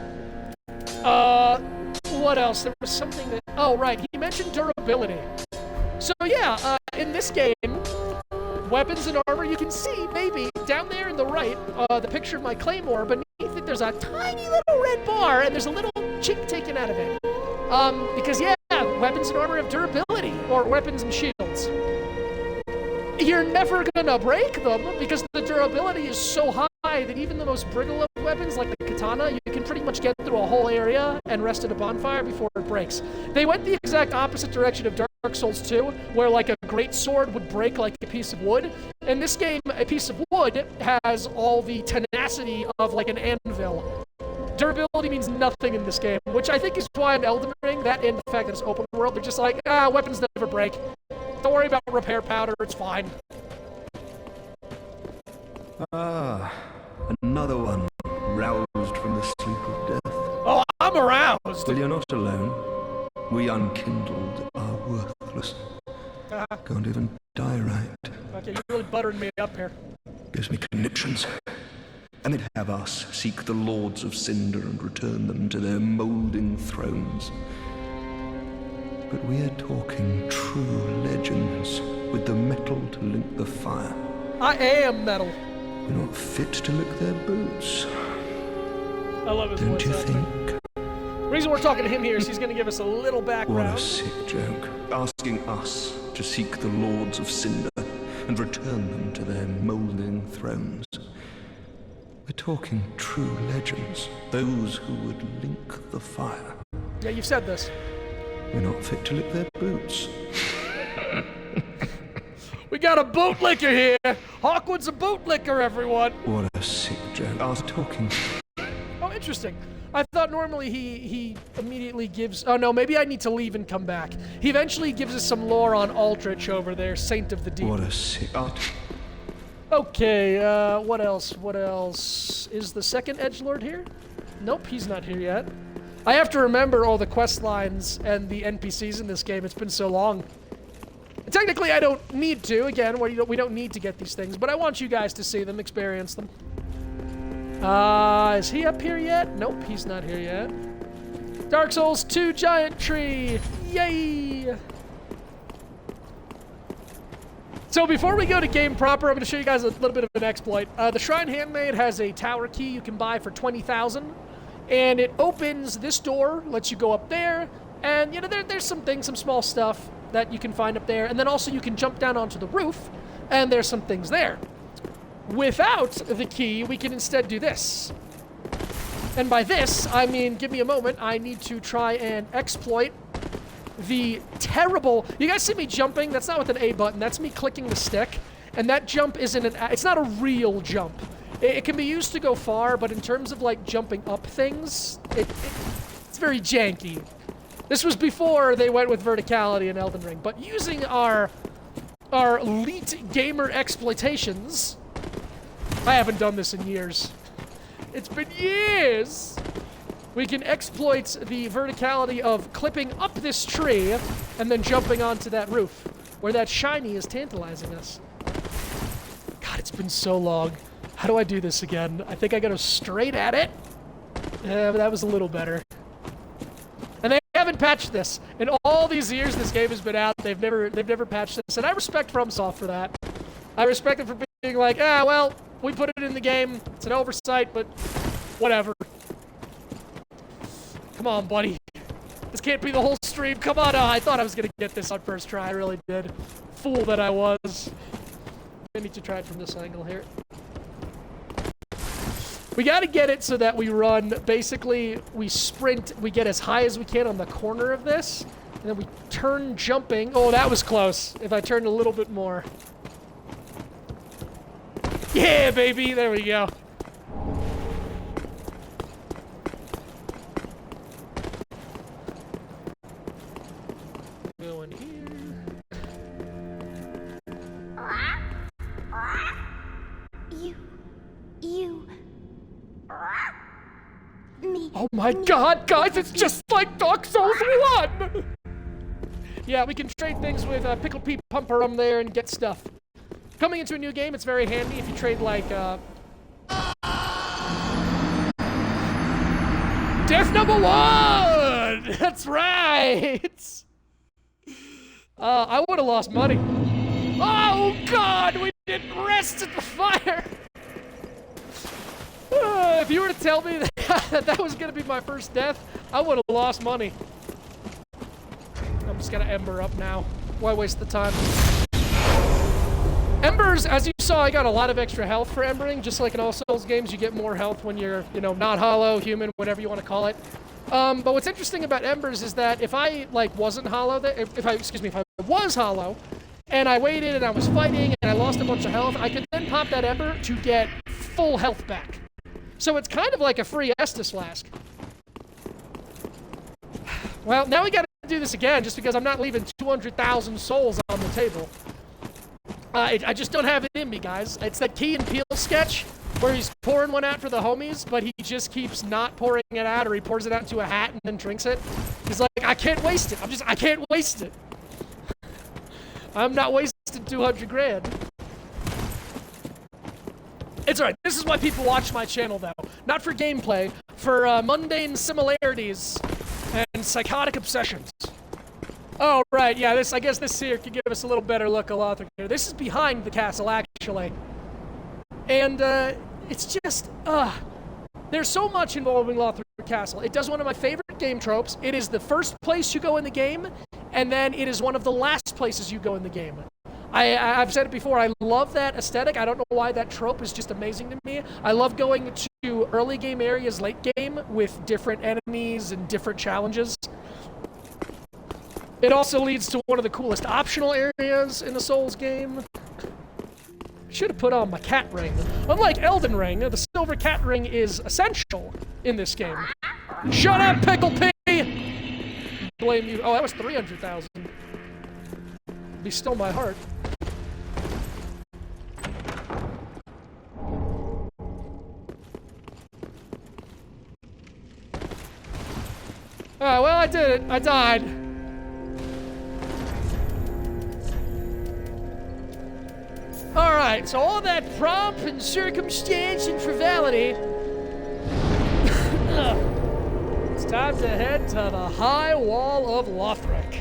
What else? There was something that... Oh, right. He mentioned durability. So yeah, in this game, weapons and armor, you can see, maybe, down there in the right, the picture of my claymore. Beneath it, there's a tiny little red bar, and there's a little chink taken out of it. Because, yeah, weapons and armor have durability, or weapons and shields. You're never gonna break them, because the durability is so high that even the most brittle of weapons, like the katana, you can pretty much get through a whole area and rest at a bonfire before it breaks. They went the exact opposite direction of Dark Souls 2, where like a great sword would break like a piece of wood. In this game, a piece of wood has all the tenacity of like an anvil. Durability means nothing in this game, which I think is why in Elden Ring, that and the fact that it's open world, they're just like, weapons never break. Don't worry about repair powder, it's fine. Ah, another one, roused from the sleep of death. Oh, I'm aroused! Well, you're not alone. We unkindled are worthless. Can't even die right. Okay, you're really buttering me up here. Gives me conniptions. And they'd have us seek the Lords of Cinder and return them to their moulding thrones. But we are talking true legends, with the metal to link the fire. I am metal. We're not fit to lick their boots. I love his Don't voice you acting. think? The reason we're talking to him here is he's going to give us a little What a background. sick joke. Asking us to seek the Lords of Cinder and return them to their moulding thrones. We're talking true legends, those who would link the fire. Yeah, you've said this. We're not fit to lick their boots. We got a bootlicker here! Hawkwood's a bootlicker, everyone! What a sick joke. I was talking... Oh, interesting. I thought normally he immediately gives... Oh, no, maybe I need to leave and come back. He eventually gives us some lore on Aldrich over there, Saint of the Deep. What a sick... Okay, what else? What else? Is the second edgelord here? Nope, he's not here yet. I have to remember all the quest lines and the NPCs in this game. It's been so long. Technically, I don't need to. Again, we don't need to get these things, but I want you guys to see them, experience them. Is he up here yet? Nope, he's not here yet. Dark Souls 2 Giant Tree! Yay! So before we go to game proper, I'm going to show you guys a little bit of an exploit. The Shrine Handmaid has a tower key you can buy for 20,000, and it opens this door, lets you go up there, and you know there's some things, some small stuff that you can find up there, and then also you can jump down onto the roof, and there's some things there. Without the key, we can instead do this. And by this, I mean, give me a moment, I need to try and exploit the terrible... You guys see me jumping? That's not with an A button. That's me clicking the stick. And that jump isn't it's not a real jump. It can be used to go far, but in terms of, like, jumping up things, it's very janky. This was before they went with verticality in Elden Ring, but using our elite gamer exploitations... I haven't done this in years. It's been years! We can exploit the verticality of clipping up this tree and then jumping onto that roof, where that shiny is tantalizing us. God, it's been so long. How do I do this again? I think I gotta straight at it. Yeah, but that was a little better. And they haven't patched this. In all these years this game has been out, they've never patched this, and I respect FromSoft for that. I respect them for being like, well, we put it in the game. It's an oversight, but whatever. Come on, buddy. This can't be the whole stream. Come on. I thought I was going to get this on first try. I really did. Fool that I was. I need to try it from this angle here. We got to get it so that we run, basically, we sprint, we get as high as we can on the corner of this, and then we turn jumping. Oh, that was close. If I turned a little bit more. Yeah, baby. There we go. Going here. Me. Oh my god, guys, it's just like Dark Souls 1! Yeah, we can trade things with Pickle Pete Pumperum there and get stuff. Coming into a new game, it's very handy if you trade, like, Death number 1! That's right! I would've lost money. Oh god, we didn't rest at the fire! If you were to tell me that was gonna be my first death, I would've lost money. I'm just gonna Ember up now. Why waste the time? Embers, as you saw, I got a lot of extra health for Embering. Just like in all Souls games, you get more health when you're, you know, not hollow, human, whatever you want to call it. But what's interesting about Embers is that if I, like, wasn't hollow, if I was hollow, and I waited and I was fighting and I lost a bunch of health, I could then pop that Ember to get full health back. So it's kind of like a free Estus Flask. Well, now we gotta do this again, just because I'm not leaving 200,000 souls on the table. I just don't have it in me, guys. It's that Key and Peele sketch where he's pouring one out for the homies, but he just keeps not pouring it out, or he pours it out into a hat and then drinks it. He's like, I can't waste it. I can't waste it. I'm not wasting 200 grand. It's alright. This is why people watch my channel, though. Not for gameplay, for mundane similarities and psychotic obsessions. Oh, right, yeah, I guess this here could give us a little better look of Lothric here. This is behind the castle, actually. And, it's just, there's so much involving Lothric Castle. It does one of my favorite game tropes. It is the first place you go in the game, and then it is one of the last places you go in the game. I've said it before, I love that aesthetic. I don't know why that trope is just amazing to me. I love going to early game areas, late game, with different enemies and different challenges. It also leads to one of the coolest optional areas in the Souls game. Should have put on my cat ring. Unlike Elden Ring, the silver cat ring is essential in this game. Shut up, Pickle P! Blame you. Oh, that was 300,000. Be still my heart. Well, I did it. I died. Alright, so all that pomp and circumstance and frivolity. It's time to head to the high wall of Lothric.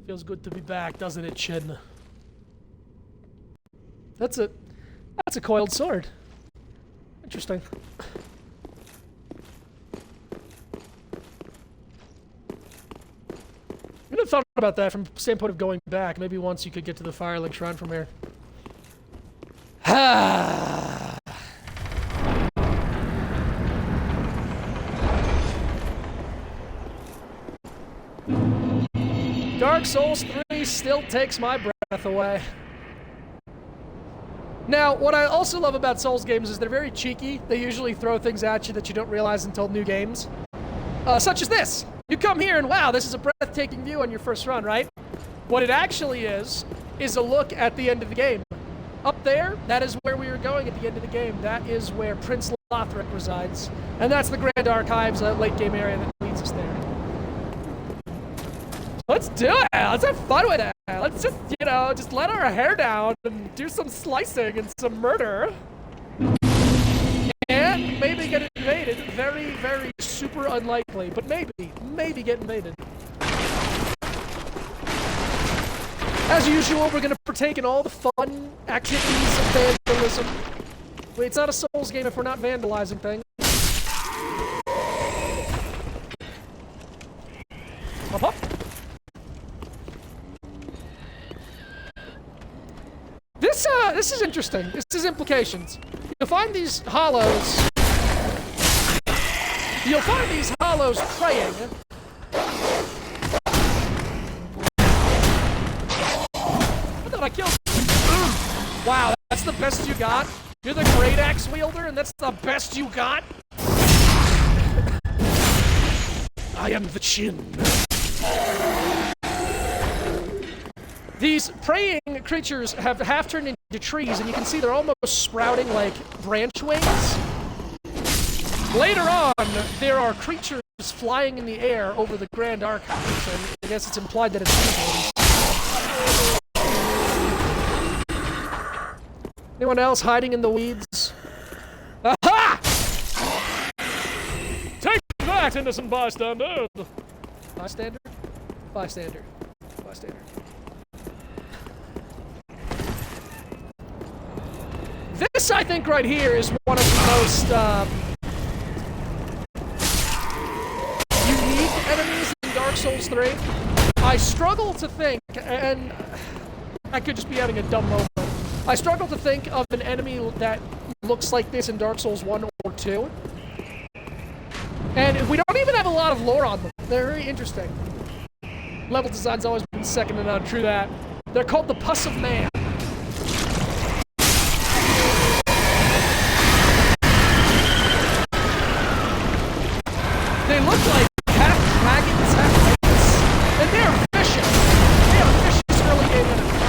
Feels good to be back, doesn't it, Chin? That's a coiled sword. Interesting. haven't thought about that from the standpoint of going back. Maybe once you could get to the Firelink Shrine from here. Dark Souls 3 still takes my breath away. Now, what I also love about Souls games is they're very cheeky. They usually throw things at you that you don't realize until new games. Such as this. You come here and wow, this is a breathtaking view on your first run, right? What it actually is a look at the end of the game. Up there, that is where we are going at the end of the game. That is where Prince Lothric resides. And that's the Grand Archives late game area that leads us there. Let's do it! Let's have fun with it! Let's just, you know, just let our hair down and do some slicing and some murder. And maybe get invaded. Very, very super unlikely, but maybe get invaded. As usual, we're gonna partake in all the fun activities of vandalism. Wait, it's not a Souls game if we're not vandalizing things. Hop hop. This is interesting. This is implications. You'll find these hollows. You'll find these hollows praying. I thought I killed you. Wow, that's the best you got? You're the great axe wielder and that's the best you got? I am the Chin. These praying creatures have half turned into trees, and you can see they're almost sprouting like branch wings. Later on, there are creatures flying in the air over the Grand Archives, and I guess it's implied that it's evil. Anyone else hiding in the weeds? Aha! Take that, innocent bystander! Bystander? Bystander. Bystander. This, I think, right here is one of the most unique enemies in Dark Souls 3. I struggle to think, and I could just be having a dumb moment, I struggle to think of an enemy that looks like this in Dark Souls 1 or 2. And we don't even have a lot of lore on them. They're very interesting. Level design's always been second to none, true that. They're called the Pus of Man. They look like half dragons, half lights, and they are vicious. They are vicious early game enemies.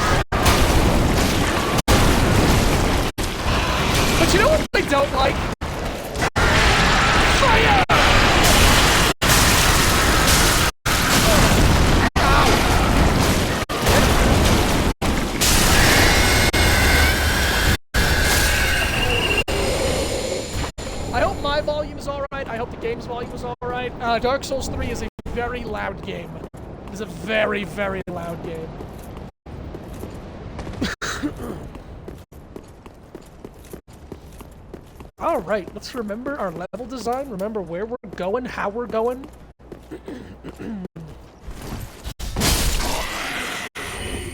But you know what they don't like? Fire! I hope my volume is alright. I hope the game's volume is alright. Dark Souls 3 is a very loud game. It is a very, very loud game. Alright, let's remember our level design, remember where we're going, how we're going.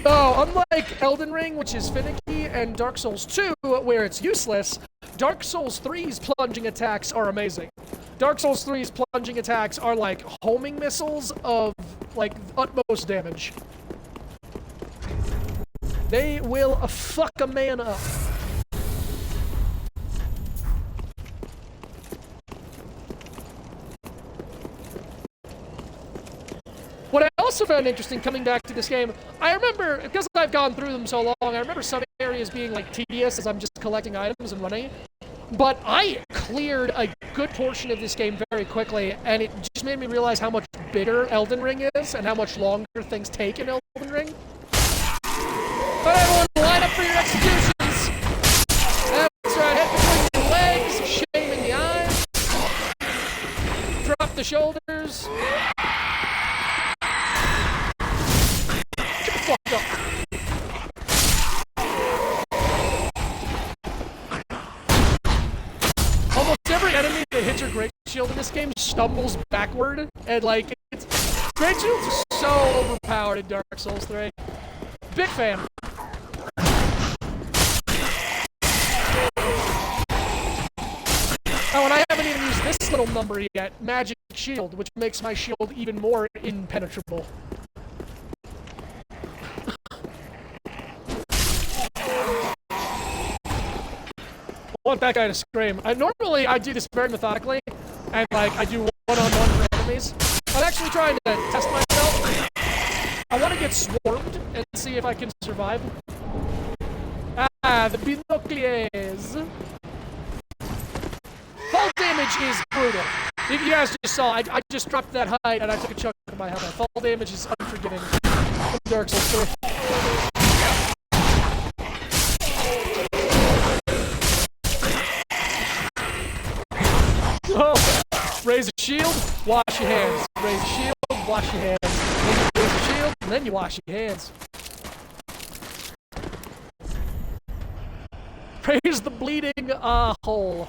Oh, unlike Elden Ring, which is finicky, and Dark Souls 2, where it's useless, Dark Souls 3's plunging attacks are amazing. Dark Souls 3's plunging attacks are like homing missiles of, like, utmost damage. They will fuck a man up. What I also found interesting coming back to this game, I remember, because I've gone through them so long, I remember some areas being like tedious as I'm just collecting items and running. But I cleared a good portion of this game very quickly, and it just made me realize how much bigger Elden Ring is and how much longer things take in Elden Ring. But everyone, line up for your executions! That's right, head between your legs, shame in the eyes. Drop the shoulders. Get the fuck up. Almost every enemy that hits your great shield in this game stumbles backward, and like, great shields are so overpowered in Dark Souls 3. Big fan. Oh, and I haven't even used this little number yet, Magic Shield, which makes my shield even more impenetrable. I want that guy to scream. Normally I do this very methodically, and like I do one-on-one for enemies. I'm actually trying to test myself. I want to get swarmed and see if I can survive. Ah, the binoculars. Fall damage is brutal. If you guys just saw, I just dropped that height and I took a chunk of my health. Fall damage is unforgiving in Dark Souls 3. Oh, raise a shield, wash your hands. Raise a shield, wash your hands. Then you raise a shield, and then you wash your hands. Praise the bleeding hole.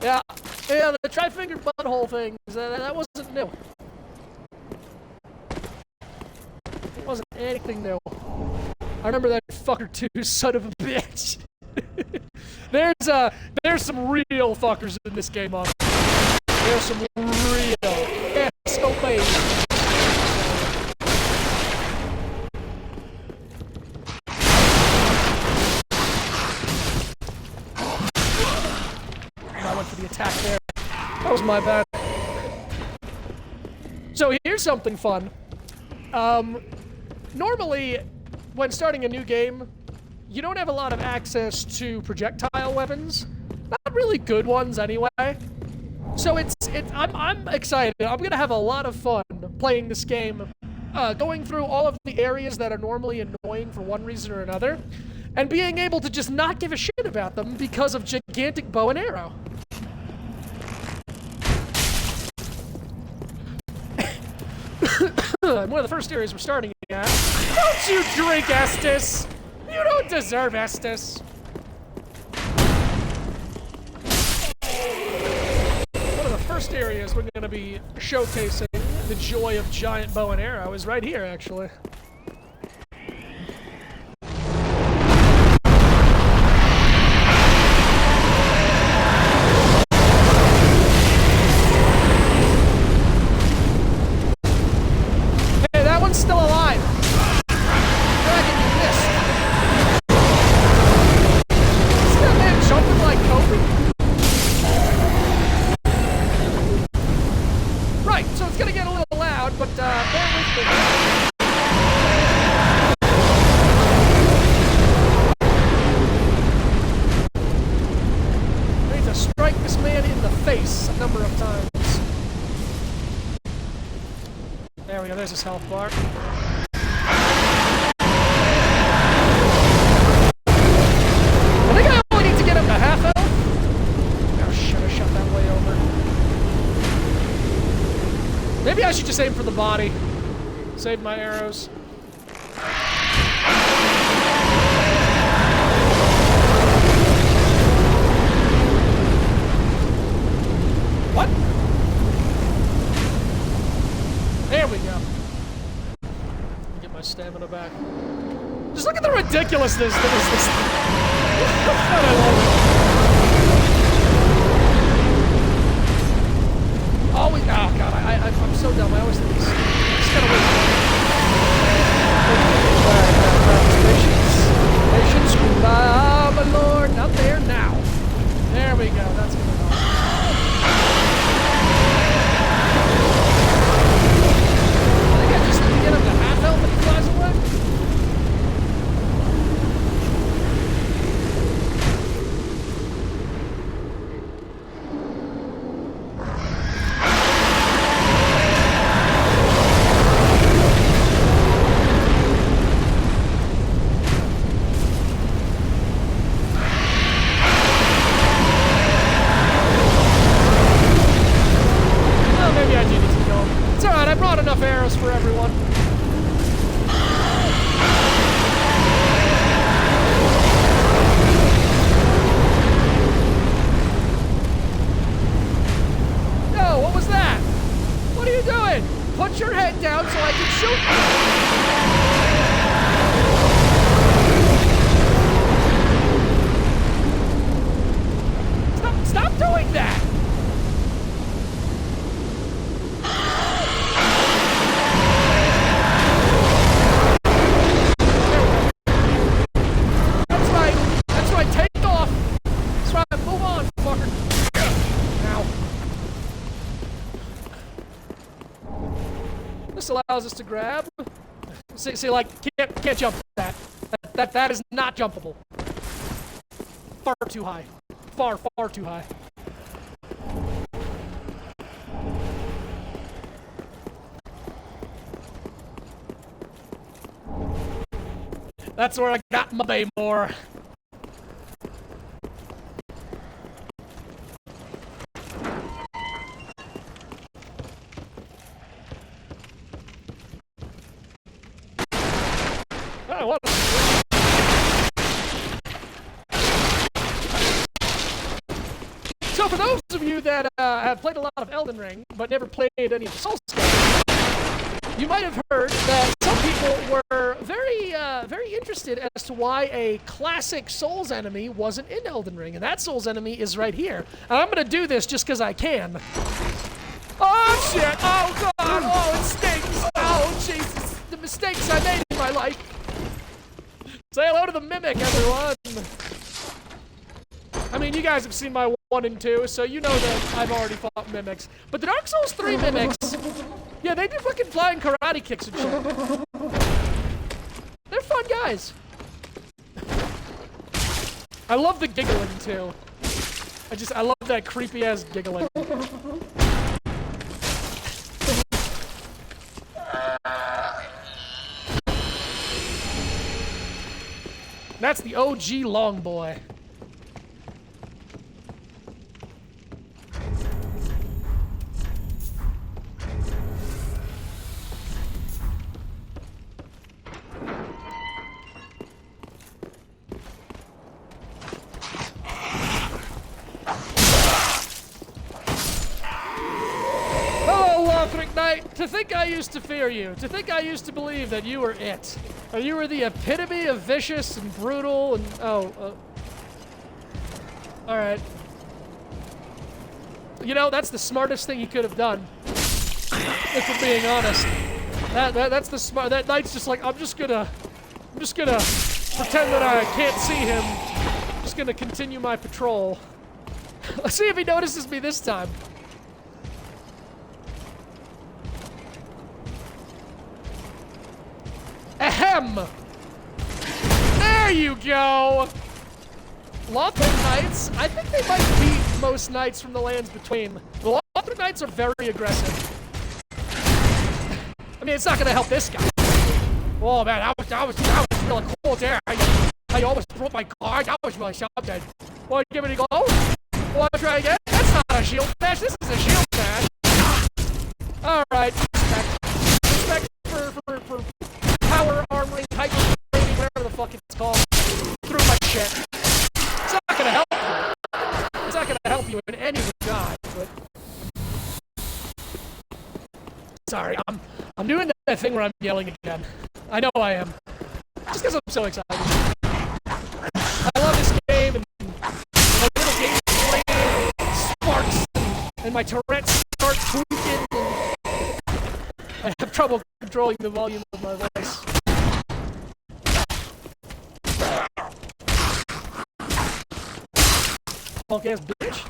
Yeah, the tri-finger butthole thing, that wasn't new. It wasn't anything new. I remember that fucker too, son of a bitch. There's some real fuckers in this game, on. There's some real escapades. I went for the attack there. That was my bad. So here's something fun. Normally, when starting a new game, you don't have a lot of access to projectile weapons. Not really good ones anyway. So I'm excited. I'm gonna have a lot of fun playing this game, going through all of the areas that are normally annoying for one reason or another, and being able to just not give a shit about them because of gigantic bow and arrow. One of the first areas we're starting at. Don't you drink Estus! You don't deserve Estus! One of the first areas we're going to be showcasing the joy of giant bow and arrow is right here, actually. Hey, that one's still alive! Dragon, you missed! Isn't that man jumping like Kobe? Right, so it's gonna get a little loud, but bear with me. I need to strike this man in the face a number of times. There we go, there's his health bar. I think I only need to get him to half health. Oh shit, I shot that way over. Maybe I should just aim for the body. Save my arrows. What? There we go. Get my stamina back. Just look at the ridiculousness that is this thing. God, I love it. Always, oh god, I'm so dumb. I always think it's just gotta wait. Patience, ah, my lord, not there now. There we go. That's gonna help. I think I just need to get him to half health and he flies away. down so I can shoot you! Stop doing that! That's right, take off! That's right, move on, fucker! Now. This allows us to grab. See, like, can't jump that. That is not jumpable. Far too high. Far too high. That's where I got my Baymore. Oh, what? So for those of you that have played a lot of Elden Ring, but never played any of the Souls games, you might have heard that some people were very interested as to why a classic Souls enemy wasn't in Elden Ring, and that Souls enemy is right here. And I'm gonna do this just because I can. Oh shit! Oh god! Oh, it stinks! Oh Jesus! The mistakes I made in my life. Say hello to the Mimic, everyone! I mean, you guys have seen my 1 and 2, so you know that I've already fought Mimics. But the Dark Souls 3 Mimics, yeah, they do fucking flying karate kicks and shit. They're fun guys. I love the giggling, too. I love that creepy-ass giggling. That's the OG long boy. To think I used to fear you. To think I used to believe that you were it. Or you were the epitome of vicious and brutal and... Alright. You know, that's the smartest thing he could have done. If we're being honest. That's the smart... That knight's just like, I'm just gonna pretend that I can't see him. I'm just gonna continue my patrol. Let's see if he notices me this time. Ahem! There you go! Lothric Knights, I think they might beat most knights from the lands between. The Lothric Knights are very aggressive. I mean, it's not gonna help this guy. Oh man, that was really cool there. I almost broke my guard. That was really something. Want to give it a go? Want to try again? That's not a shield smash. This is a shield smash. Alright. Respect for power armoring, hyper training, whatever the fuck it's called. Through my shit. It's not gonna help you. It's not gonna help you in any regard, but... Sorry, I'm doing that thing where I'm yelling again. I know I am. Just because I'm so excited. I love this game, and my little game sparks, and my Tourette's start tweaking, and I have trouble controlling the volume of my voice. Punk ass bitch.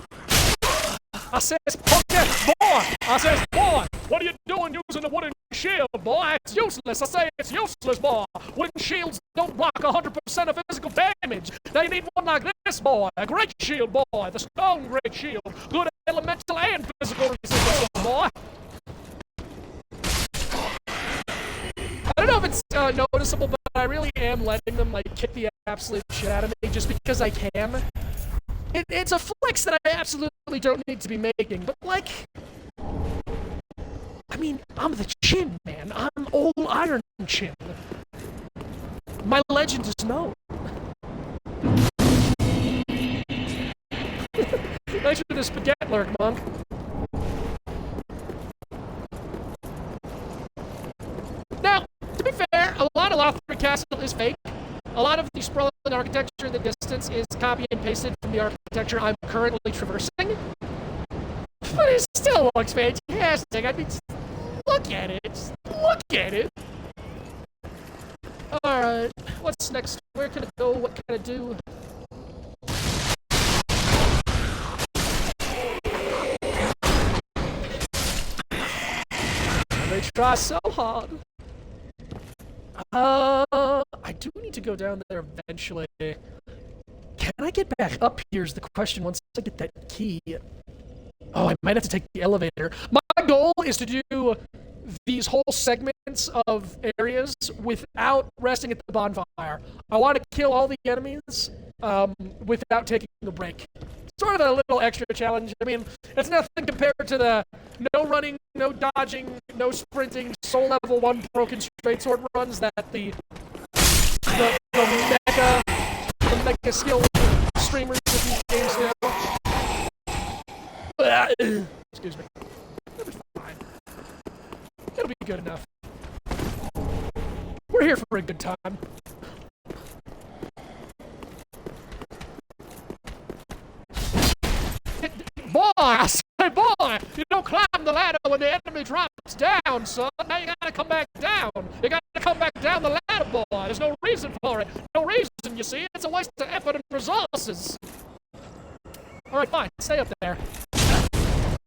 I says, punk ass boy! I says, boy! What are you doing using a wooden shield, boy? It's useless. I say it's useless, boy. Wooden shields don't block 100% of physical damage. They need one like this, boy. A great shield, boy. The stone great shield. Good elemental and physical resistance, boy. I don't know if it's noticeable, but I really am letting them like kick the absolute shit out of me just because I can. It's a flex that I absolutely don't need to be making, but like, I mean, I'm the Chin, man. I'm old Iron Chin. My legend is known. Thanks for the spaghetti lurk, monk. Now, to be fair, a lot of Lothbury Castle is fake. A lot of the sprawling architecture in the distance is copy and pasted from the architecture I'm currently traversing. But it still looks fantastic. I mean, just look at it. Just look at it. Alright, what's next? Where can it go? What can it do? They try so hard. I do need to go down there eventually. Can I get back up here is the question once I get that key. Oh, I might have to take the elevator. My goal is to do these whole segments of areas without resting at the bonfire. I want to kill all the enemies without taking a break. Sort of a little extra challenge. I mean, it's nothing compared to the no running, no dodging, no sprinting, soul level 1 broken straight sword runs that the mega skill streamers of these games do. Excuse me. It'll be fine. It'll be good enough. We're here for a good time. Boy, I say, boy, you don't climb the ladder when the enemy drops down, son. Now you gotta come back down. You gotta come back down the ladder, boy. There's no reason for it. No reason, you see. It's a waste of effort and resources. Alright, fine. Stay up there.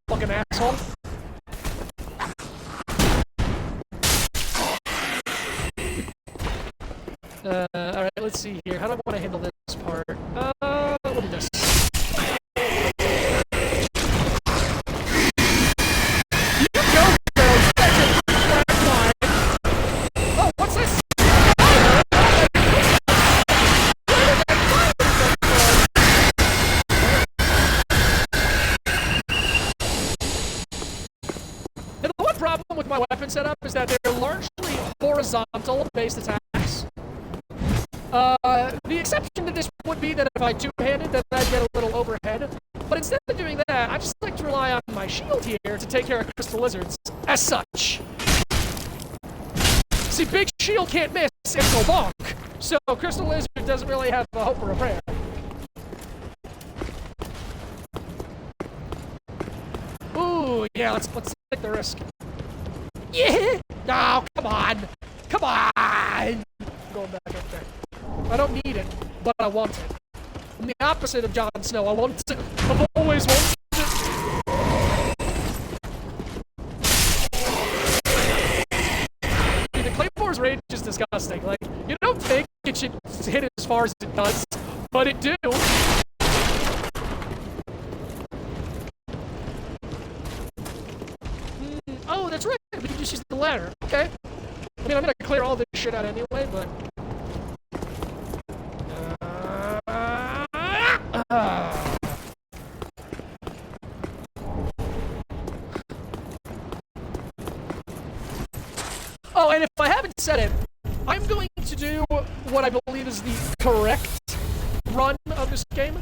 Fucking asshole. Alright, let's see here. How do I want to handle this part? We'll do this. Oh, what's this? And the one problem with my weapon setup is that they're largely horizontal-based attacks. The exception to this would be that if I two-handed, then I'd get a little overhead. But instead of doing that, I just like to rely on my shield here to take care of crystal lizards, as such. See, big shield can't miss and go bonk, so crystal lizard doesn't really have a hope or a prayer. Ooh, yeah, let's take the risk. Yeah! Oh, come on! Come on! I'm going back up there. I don't need it, but I want it. I'm the opposite of Jon Snow. I want it. I've always wanted it. The Claymore's range is disgusting. Like, you don't think it should hit as far as it does, but it do. Oh, that's right. We can just use the ladder. Okay. I mean, I'm gonna clear all this shit out anyway, but... Oh, and if I haven't said it, I'm going to do what I believe is the correct run of this game.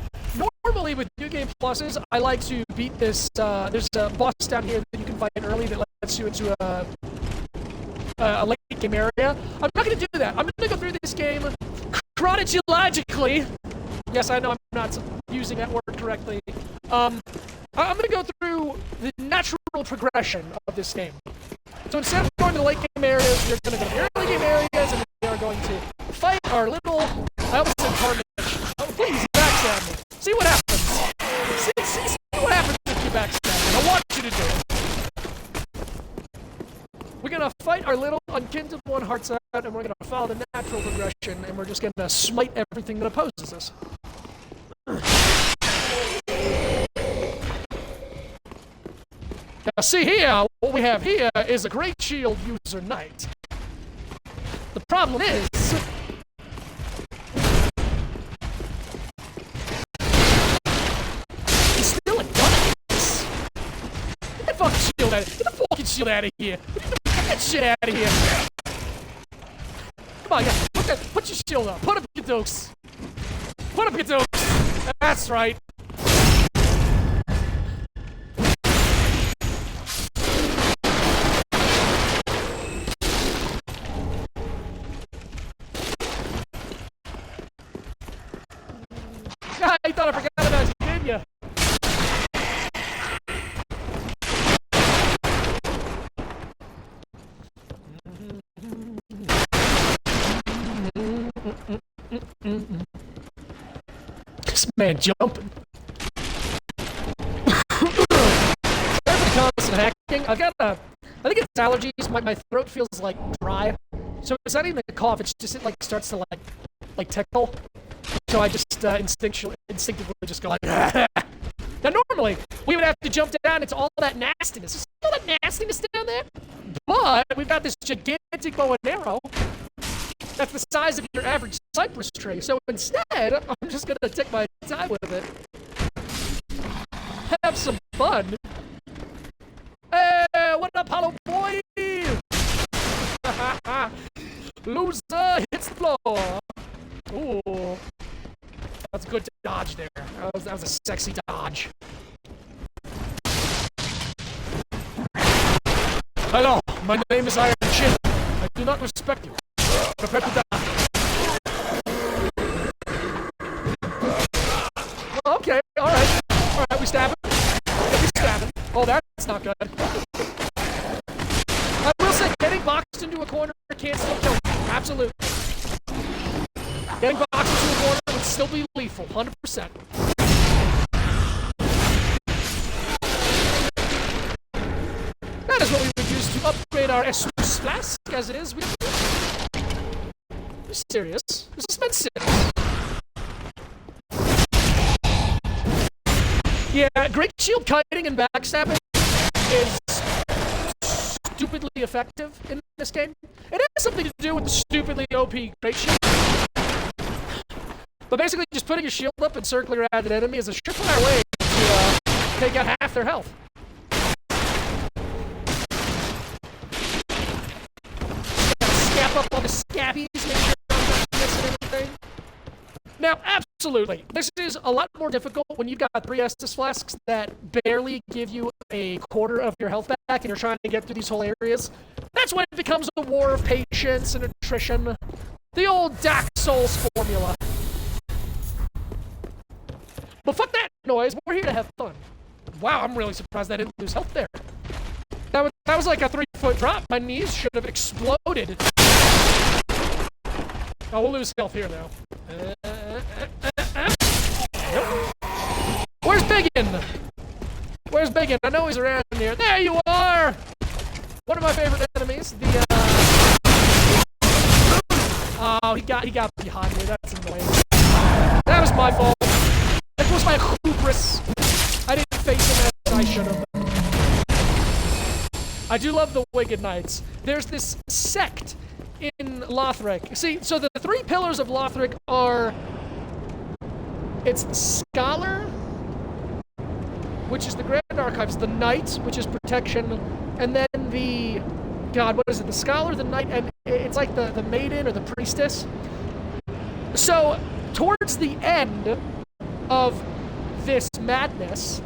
Normally with New Game Pluses, I like to beat this, there's a boss down here that you can fight early that lets you into a late game area. I'm not going to do that. I'm going to go through this game chronologically. Yes, I know I'm not using that word correctly. I'm going to go through the natural progression of this game. So instead of going to the late game areas, we're going to go to the early game areas, and we are going to fight our little... I almost said carnage. Oh, please, backstab me. See what happens. See what happens if you backstab me. I want you to do it. We're going to fight our little unkindled one hearts out, and we're going to follow the natural progression, and we're just going to smite everything that opposes us. Now see here, what we have here is a Great Shield User Knight. The problem is... he's still a gunner. Get the fucking shield out of here. Get the fucking shield out of here. Get that shit out of here. Come on, guys. Put your shield up. Put up your dukes. Put up your dukes. That's right. I thought I forgot about you, didn't you? This man jumping. Constant hacking. I've got I think it's allergies. My throat feels like dry. So it's not even a cough. It's just it like starts to like tickle. So I just instinctively just go like. Now normally we would have to jump down into all that nastiness. There's all that nastiness down there. But we've got this gigantic bow and arrow that's the size of your average cypress tree. So instead, I'm just gonna take my time with it. Have some fun. Hey, what up, Hollow Boy? Loser hits the floor. Ooh. That's a good dodge there. That was a sexy dodge. Hello, my name is Iron Chin. I do not respect you. Prepare to die. Okay, alright. Alright, we stab him. Yeah, we stab him. Oh, that's not good. I will say, getting boxed into a corner can't still kill you. Absolutely. Getting boxed into a corner would still be lethal, 100%. That is what we would use to upgrade our Estus flask, as it is. We're serious. This has been serious. Yeah, Great Shield kiting and backstabbing is stupidly effective in this game. It has something to do with the stupidly OP Great Shield. But basically, just putting your shield up and circling around an enemy is a surefire way to take out half their health. Scap up all the scabbies, make sure you're not missing anything. Now, absolutely, this is a lot more difficult when you've got 3 Estus flasks that barely give you a quarter of your health back and you're trying to get through these whole areas. That's when it becomes a war of patience and attrition. The old Dark Souls formula. But fuck that noise, we're here to have fun. Wow, I'm really surprised I didn't lose health there. That was like a 3-foot drop. My knees should have exploded. Oh, we'll lose health here now. Yep. Where's Biggin? Where's Biggin? I know he's around here. There you are! One of my favorite enemies. The oh, he got behind me. That's annoying. That was my fault. That was my hubris. I didn't face him as I should have. I do love the Wicked Knights. There's this sect in Lothric. See, so the 3 pillars of Lothric are... It's the Scholar, which is the Grand Archives, the Knight, which is protection, and then the... God, what is it? The Scholar, the Knight, and it's like the Maiden or the Priestess. So, towards the end of this madness,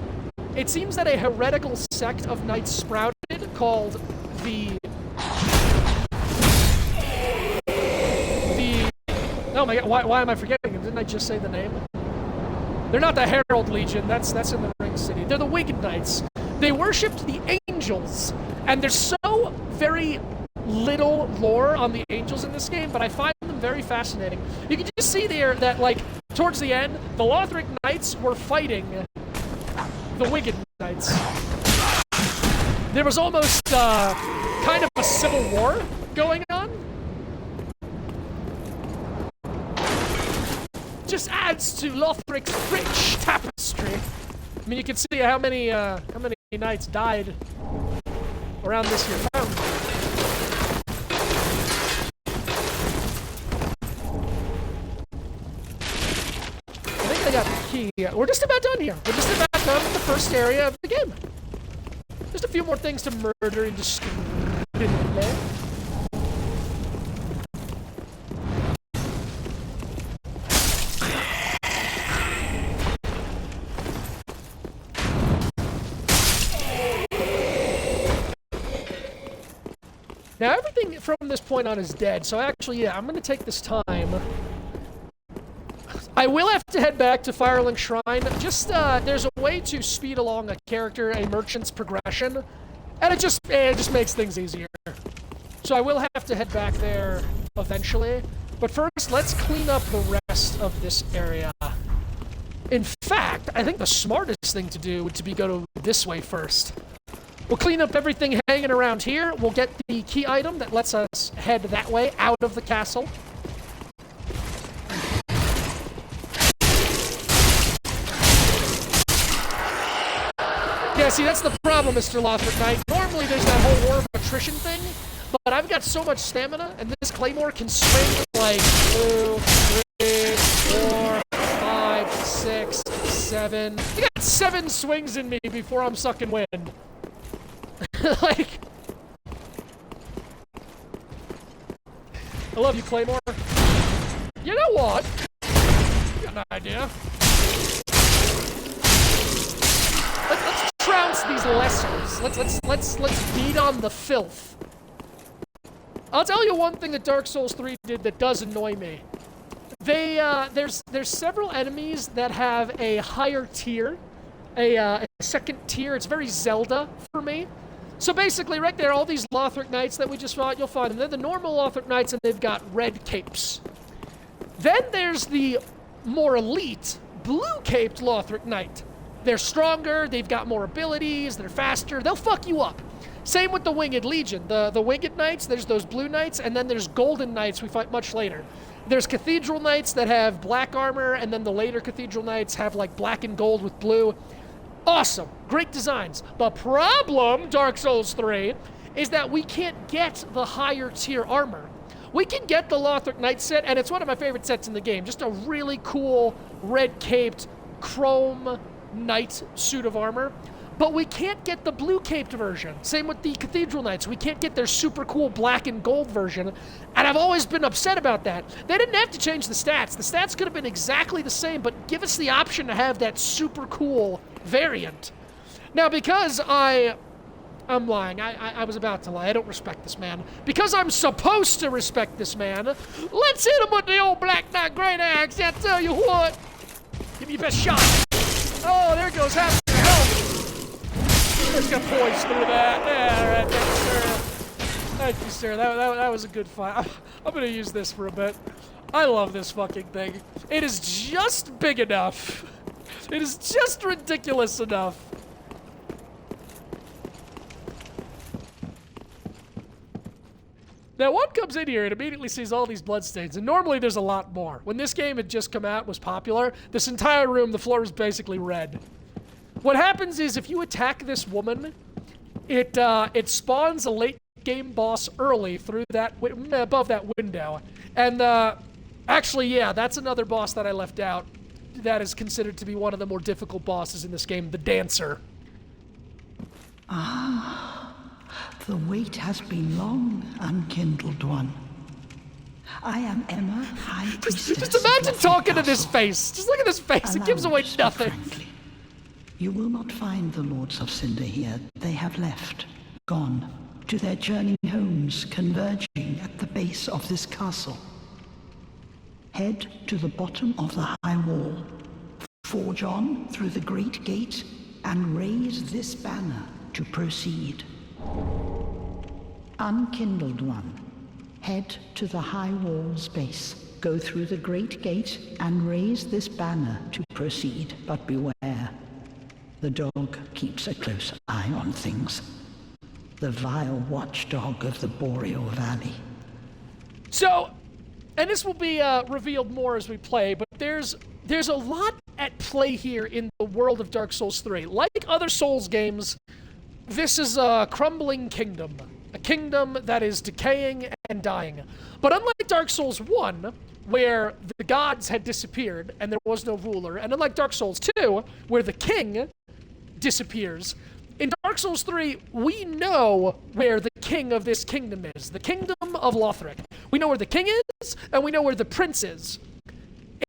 it seems that a heretical sect of knights sprouted called the... Oh my god, why am I forgetting? Didn't I just say the name? They're not the Herald Legion, that's in the Ring City. They're the Wicked Knights. They worshipped the angels, and there's so very little lore on the angels in this game, but I find them very fascinating. You can just see there that, like, towards the end, the Lothric Knights were fighting the Wicked Knights. There was almost kind of a civil war going on. Just adds to Lothric's rich tapestry. I mean, you can see how many knights died around this here town. I think I got the key. We're just about done here. We're just about done with the first area of the game. Just a few more things to murder indiscriminately. Now everything from this point on is dead, so actually, yeah, I'm gonna take this time. I will have to head back to Firelink Shrine. Just, there's a way to speed along a character, a merchant's progression, and it just makes things easier. So I will have to head back there eventually. But first, let's clean up the rest of this area. In fact, I think the smartest thing to do would go this way first. We'll clean up everything hanging around here. We'll get the key item that lets us head that way out of the castle. Yeah, see, that's the problem, Mr. Lothric Knight. Normally there's that whole war of attrition thing, but I've got so much stamina, and this claymore can swing like 2, 3, 4, 5, 6, 7. I got 7 swings in me before I'm sucking wind. Like... I love you, Claymore. You know what? I got an idea. Let's trounce these lessers. Let's beat on the filth. I'll tell you one thing that Dark Souls 3 did that does annoy me. There's several enemies that have a higher tier, a second tier. It's very Zelda for me. So basically, right there, all these Lothric Knights that we just fought, you'll find them. They're the normal Lothric Knights, and they've got red capes. Then there's the more elite, blue-caped Lothric Knight. They're stronger, they've got more abilities, they're faster, they'll fuck you up. Same with the Winged Legion. The Winged Knights, there's those blue knights, and then there's Golden Knights we fight much later. There's Cathedral Knights that have black armor, and then the later Cathedral Knights have like black and gold with blue. Awesome. Great designs. The problem, Dark Souls 3, is that we can't get the higher tier armor. We can get the Lothric Knight set, and it's one of my favorite sets in the game. Just a really cool, red-caped, chrome knight suit of armor. But we can't get the blue-caped version. Same with the Cathedral Knights. We can't get their super cool black and gold version. And I've always been upset about that. They didn't have to change the stats. The stats could have been exactly the same, but give us the option to have that super cool variant. Now, because I'm lying. I was about to lie. I don't respect this man. Because I'm supposed to respect this man, let's hit him with the old Black Knight Great Axe. I tell you what. Give me your best shot. Oh, there goes half your health. Let's get poised through that. Yeah, right. Thank you, sir. That was a good fight. I'm gonna use this for a bit. I love this fucking thing. It is just big enough. It is just ridiculous enough. Now, one comes in here and immediately sees all these bloodstains, and normally there's a lot more. When this game had just come out, was popular, this entire room, the floor is basically red. What happens is, if you attack this woman, it spawns a late-game boss early through that above that window. And, actually, yeah, that's another boss that I left out. That is considered to be one of the more difficult bosses in this game, the Dancer. The wait has been long, unkindled one. I am Emma, High Priestess. Just imagine talking to this face. Just look at this face. It gives away nothing. Frankly. You will not find the Lords of Cinder here. They have left, gone, to their journeying homes, converging at the base of this castle. Head to the bottom of the high wall, forge on through the great gate, and raise this banner to proceed. Unkindled one, head to the high wall's base, go through the great gate, and raise this banner to proceed. But beware, the dog keeps a close eye on things. The vile watchdog of the Boreal Valley. So, and this will be revealed more as we play, but there's a lot at play here in the world of Dark Souls 3. Like other Souls games, this is a crumbling kingdom. A kingdom that is decaying and dying. But unlike Dark Souls 1, where the gods had disappeared and there was no ruler, and unlike Dark Souls 2, where the king disappears, in Dark Souls 3, we know where the king of this kingdom is. The kingdom of Lothric. We know where the king is, and we know where the prince is.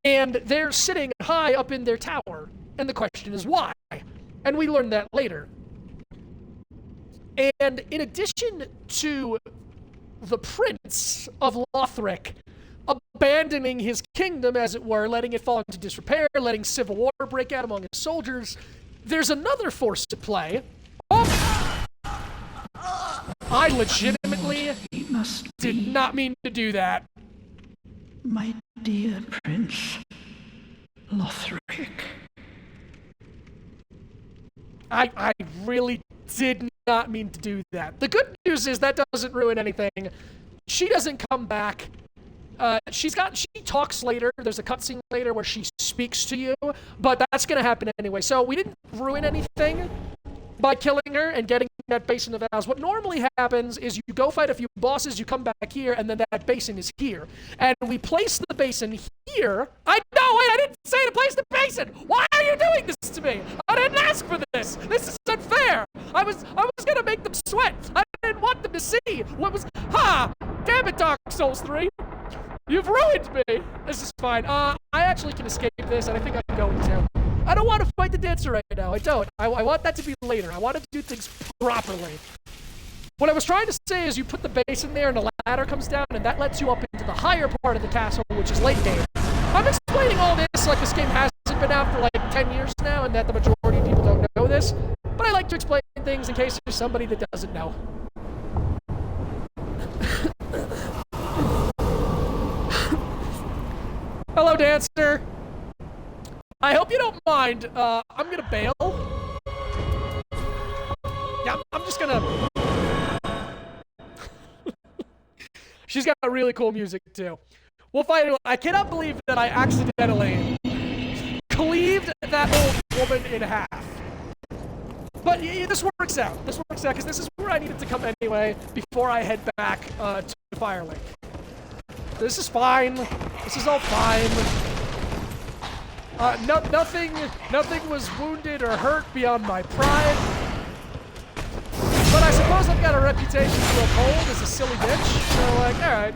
And they're sitting high up in their tower. And the question is why? And we learn that later. And in addition to the prince of Lothric, a abandoning his kingdom, as it were, letting it fall into disrepair, letting civil war break out among his soldiers. There's another force at play. Oh! I legitimately did not mean to do that. My dear Prince Lothric. I really did not mean to do that. The good news is that doesn't ruin anything. She doesn't come back. She talks later. There's a cutscene later where she speaks to you, but that's gonna happen anyway. So we didn't ruin anything by killing her and getting that basin of vows. What normally happens is you go fight a few bosses, you come back here, and then that basin is here. And we place the basin here. I didn't say to place the basin! Why are you doing this to me? I didn't ask for this! This is unfair! I was gonna make them sweat! I didn't want them to see what was... Damn it, Dark Souls 3! You've ruined me! This is fine. I actually can escape this, and I think I'm going to. I don't want to fight the dancer right now. I don't. I want that to be later. I want to do things properly. What I was trying to say is you put the base in there and the ladder comes down, and that lets you up into the higher part of the castle, which is late game. I'm explaining all this like this game hasn't been out for like 10 years now, and that the majority of people don't know this. But I like to explain things in case there's somebody that doesn't know. Hello, dancer. I hope you don't mind. I'm gonna bail. Yeah, I'm just gonna... She's got really cool music, too. We'll fight her. I cannot believe that I accidentally cleaved that old woman in half. But this works out. This works out, because this is where I needed to come anyway, before I head back to Firelink. This is fine. This is all fine. Nothing was wounded or hurt beyond my pride. But I suppose I've got a reputation to uphold as a silly bitch. So, like, alright.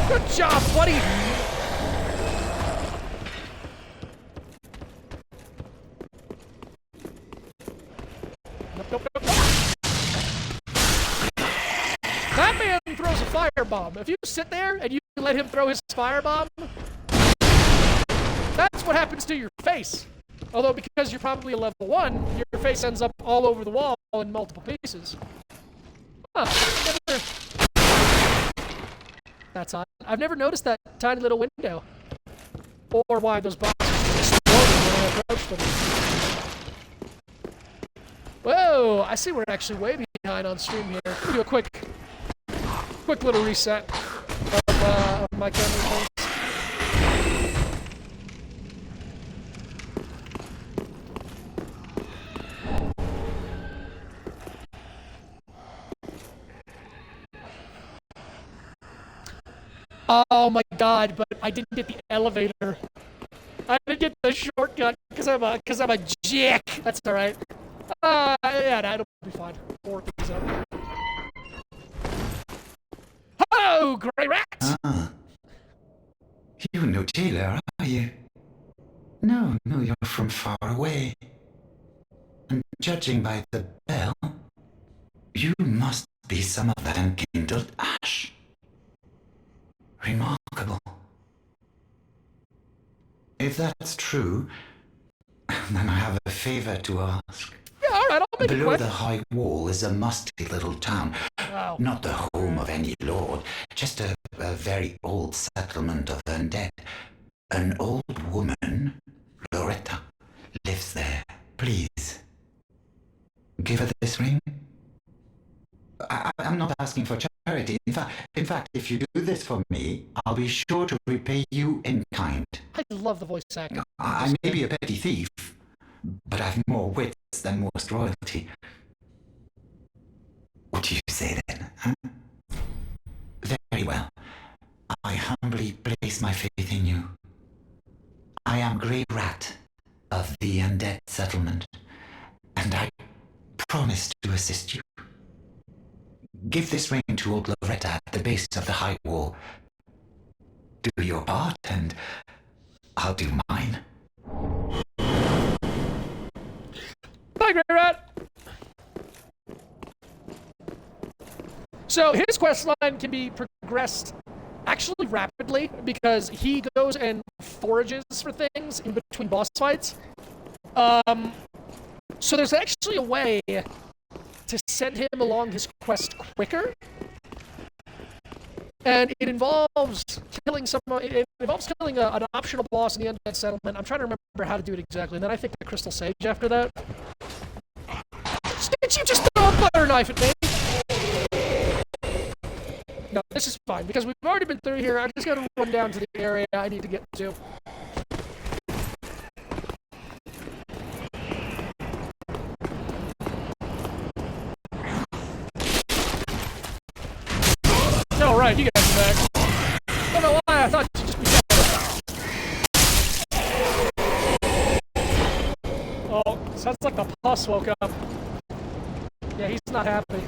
Good job, buddy! Nope. That man throws a firebomb. If you sit there and you let him throw his firebomb, that's what happens to your face. Although, because you're probably a level 1, your face ends up all over the wall in multiple pieces. That's odd. I've never noticed that tiny little window. Or why those boxes exploded when I approached them. Whoa! I see we're actually way behind on stream here. We'll do a quick little reset of my camera things. Oh my god, but I didn't get the elevator. I didn't get the shortcut because I'm a jack. That's alright. Yeah, it'll be fine. We'll work these out. Hello, Grey Rat! You're no jailer, are you? No, you're from far away. And judging by the bell, you must be some of that unkindled ash. Remarkable. If that's true, then I have a favor to ask. Yeah, alright, I'll make it Below quick. the high wall is a musty little town. Wow. Not the home of any lord, just a very old settlement of undead. An old woman, Loretta, lives there. Please, give her this ring. I'm not asking for charity. In fact, if you do this for me, I'll be sure to repay you in kind. I love the voice acting. I may be a petty thief, but I've more wits than most royalty. What do you say then, huh? Very well. I humbly place my faith in you. I am Grey Rat of the Undead Settlement, and I promise to assist you. Give this ring to old Loretta at the base of the high wall. Do your part, and I'll do mine. Bye, Grey Rat! So his quest line can be progressed actually rapidly, because he goes and forages for things in between boss fights. So there's actually a way to send him along his quest quicker. And it involves killing an optional boss in the Undead Settlement. I'm trying to remember how to do it exactly. And then I think the Crystal Sage after that. Did you just throw a butter knife at me? No, this is fine, because we've already been through here. I just gotta run down to the area I need to get to. Oh, right, you guys are back. I don't know why I thought you'd just be dead. Oh, sounds like the pus woke up. Yeah, he's not happy.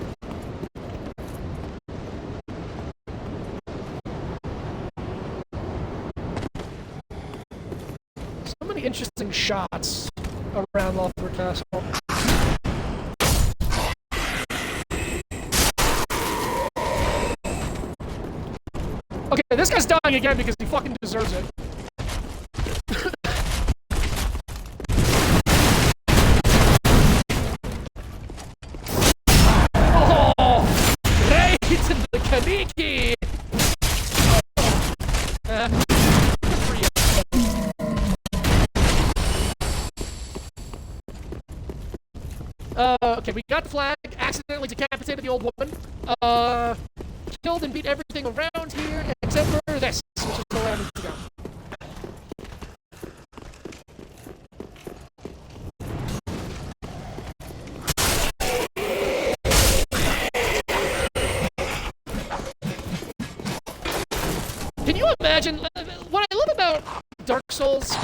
So many interesting shots around Lothric Castle. Okay, this guy's dying again because he fucking deserves it. Oh! Right to the Kaniki! Good for you. Okay, we got the flag, accidentally decapitated the old woman. Killed and beat everything around here, except for this, which is the way I need to go. Can you imagine, what I love about Dark Souls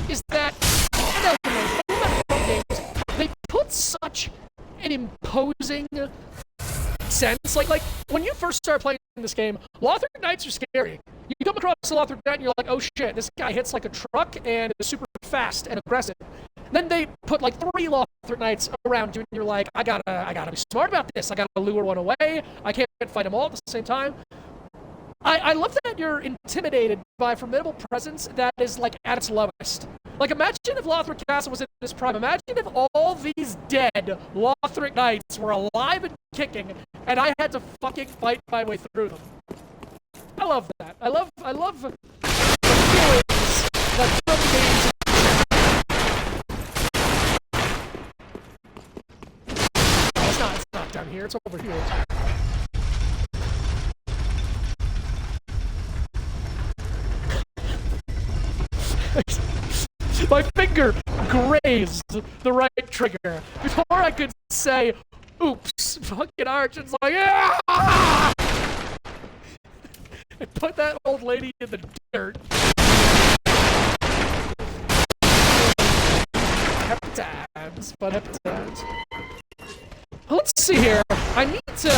is that, they put such an imposing sense. Like when you first start playing this game, Lothric Knights are scary. You come across a Lothric Knight and you're like, oh shit, this guy hits like a truck and is super fast and aggressive. Then they put like 3 Lothric Knights around you and you're like, I gotta be smart about this. I gotta lure one away. I can't fight them all at the same time. I love that you're intimidated by a formidable presence that is like at its lowest. Like, imagine if Lothric Castle was in its prime. Imagine if all these dead Lothric Knights were alive and kicking, and I had to fucking fight my way through them. I love that. I love the feelings that some games. It's not down here. It's over here. My finger grazed the right trigger before I could say, oops. Fucking Archon's like, yeah! And put that old lady in the dirt. Fun times. Let's see here. I need to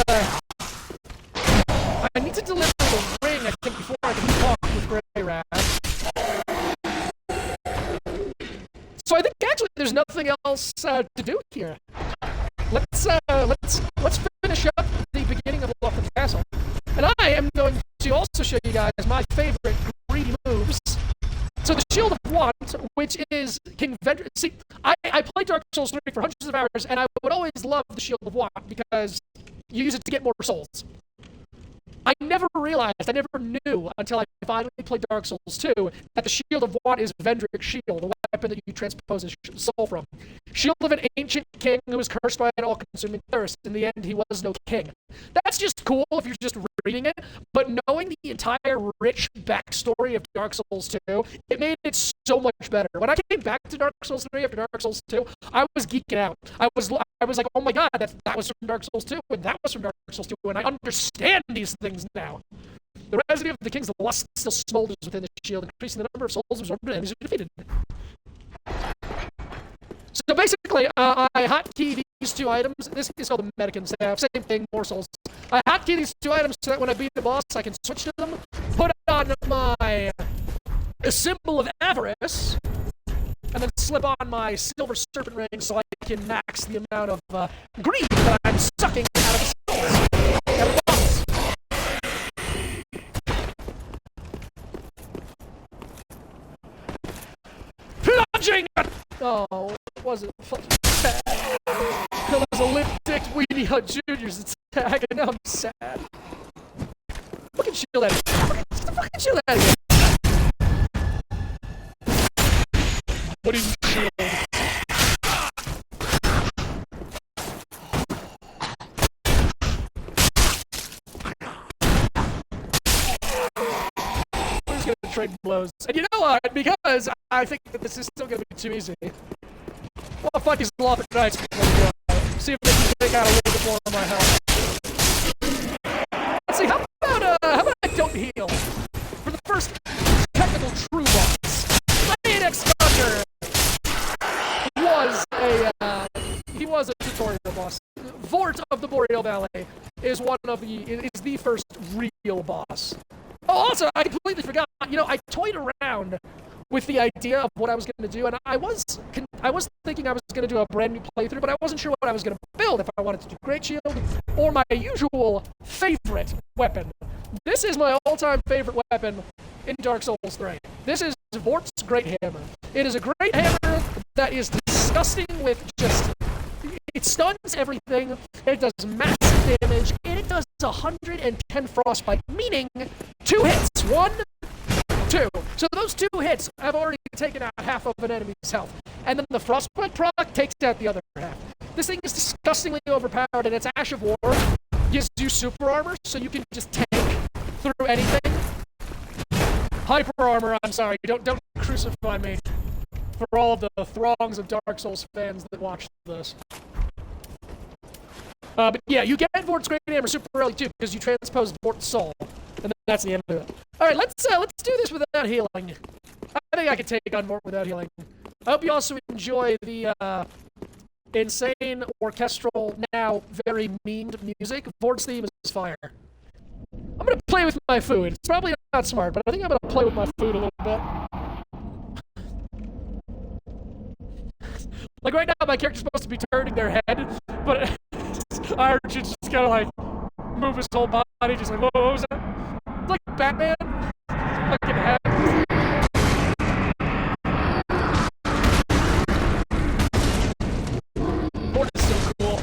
deliver the ring, I think, before I can talk with Grey Rat. So I think actually there's nothing else to do here. Let's finish up the beginning of Lothric Castle, and I am going to also show you guys my favorite greedy moves. So the Shield of Want, which is King Vendrick. See, I played Dark Souls 3 for hundreds of hours, and I would always love the Shield of Want because you use it to get more souls. I never knew until I finally played Dark Souls 2 that the Shield of Want is Vendrick's shield, the weapon that you transpose his soul from. Shield of an ancient king who was cursed by an all-consuming thirst. In the end, he was no king. That's just cool if you're just reading it, but knowing the entire rich backstory of Dark Souls 2, it made it so much better. When I came back to Dark Souls 3 after Dark Souls 2, I was geeking out. I was like, oh my god, that was from Dark Souls 2, and that was from Dark Souls 2, and I understand these things now. The residue of the king's lust still smolders within the shield, increasing the number of souls absorbed and enemies defeated. So basically, I hotkey these 2 items. This is called the Medican Staff. Same thing, more souls. I hotkey these 2 items so that when I beat the boss, I can switch to them, put on my symbol of avarice, and then slip on my silver serpent ring so I can max the amount of greed that I'm sucking out of the souls. forging! Oh, was it fucking sad? That was a lip-dicked Weedy Hut Jr.'s attack, and now I'm sad. Fucking shield at it. Fucking shield at it. What is shield? We're just gonna trade blows. And you know what? Because I think that this is still gonna be too easy. Well, fuck these Loppet Knights. See if they can take out a little bit more of my health. Let's see, how about I don't heal? For the first technical true boss, Phoenix Thunder was a tutorial boss. Vort of the Boreal Valley is the first real boss. Oh, also, I completely forgot, I toyed around with the idea of what I was going to do, and I was thinking I was going to do a brand new playthrough, but I wasn't sure what I was going to build, if I wanted to do Great Shield or my usual favorite weapon. This is my all-time favorite weapon in Dark Souls 3. This is Vort's Great Hammer. It is a great hammer that is disgusting with just... It stuns everything, it does massive damage, and it does 110 frostbite, meaning 2 hits. 1, 2. So those 2 hits have already taken out half of an enemy's health. And then the frostbite proc takes out the other half. This thing is disgustingly overpowered, and its Ash of War gives you super armor, so you can just tank through anything. Hyper armor, I'm sorry, don't crucify me for all of the throngs of Dark Souls fans that watch this. But yeah, you get Vort's Great Hammer super early too, because you transpose Vort's soul, and then that's the end of it. All right, let's do this without healing. I think I can take on Vort without healing. I hope you also enjoy the insane orchestral, now very memed music. Vort's theme is fire. I'm gonna play with my food. It's probably not smart, but I think I'm gonna play with my food a little bit. Like right now, my character's supposed to be turning their head, but Arch just kind of like move his whole body, just like, what was that? It's like Batman. Fucking head. Vort is so cool.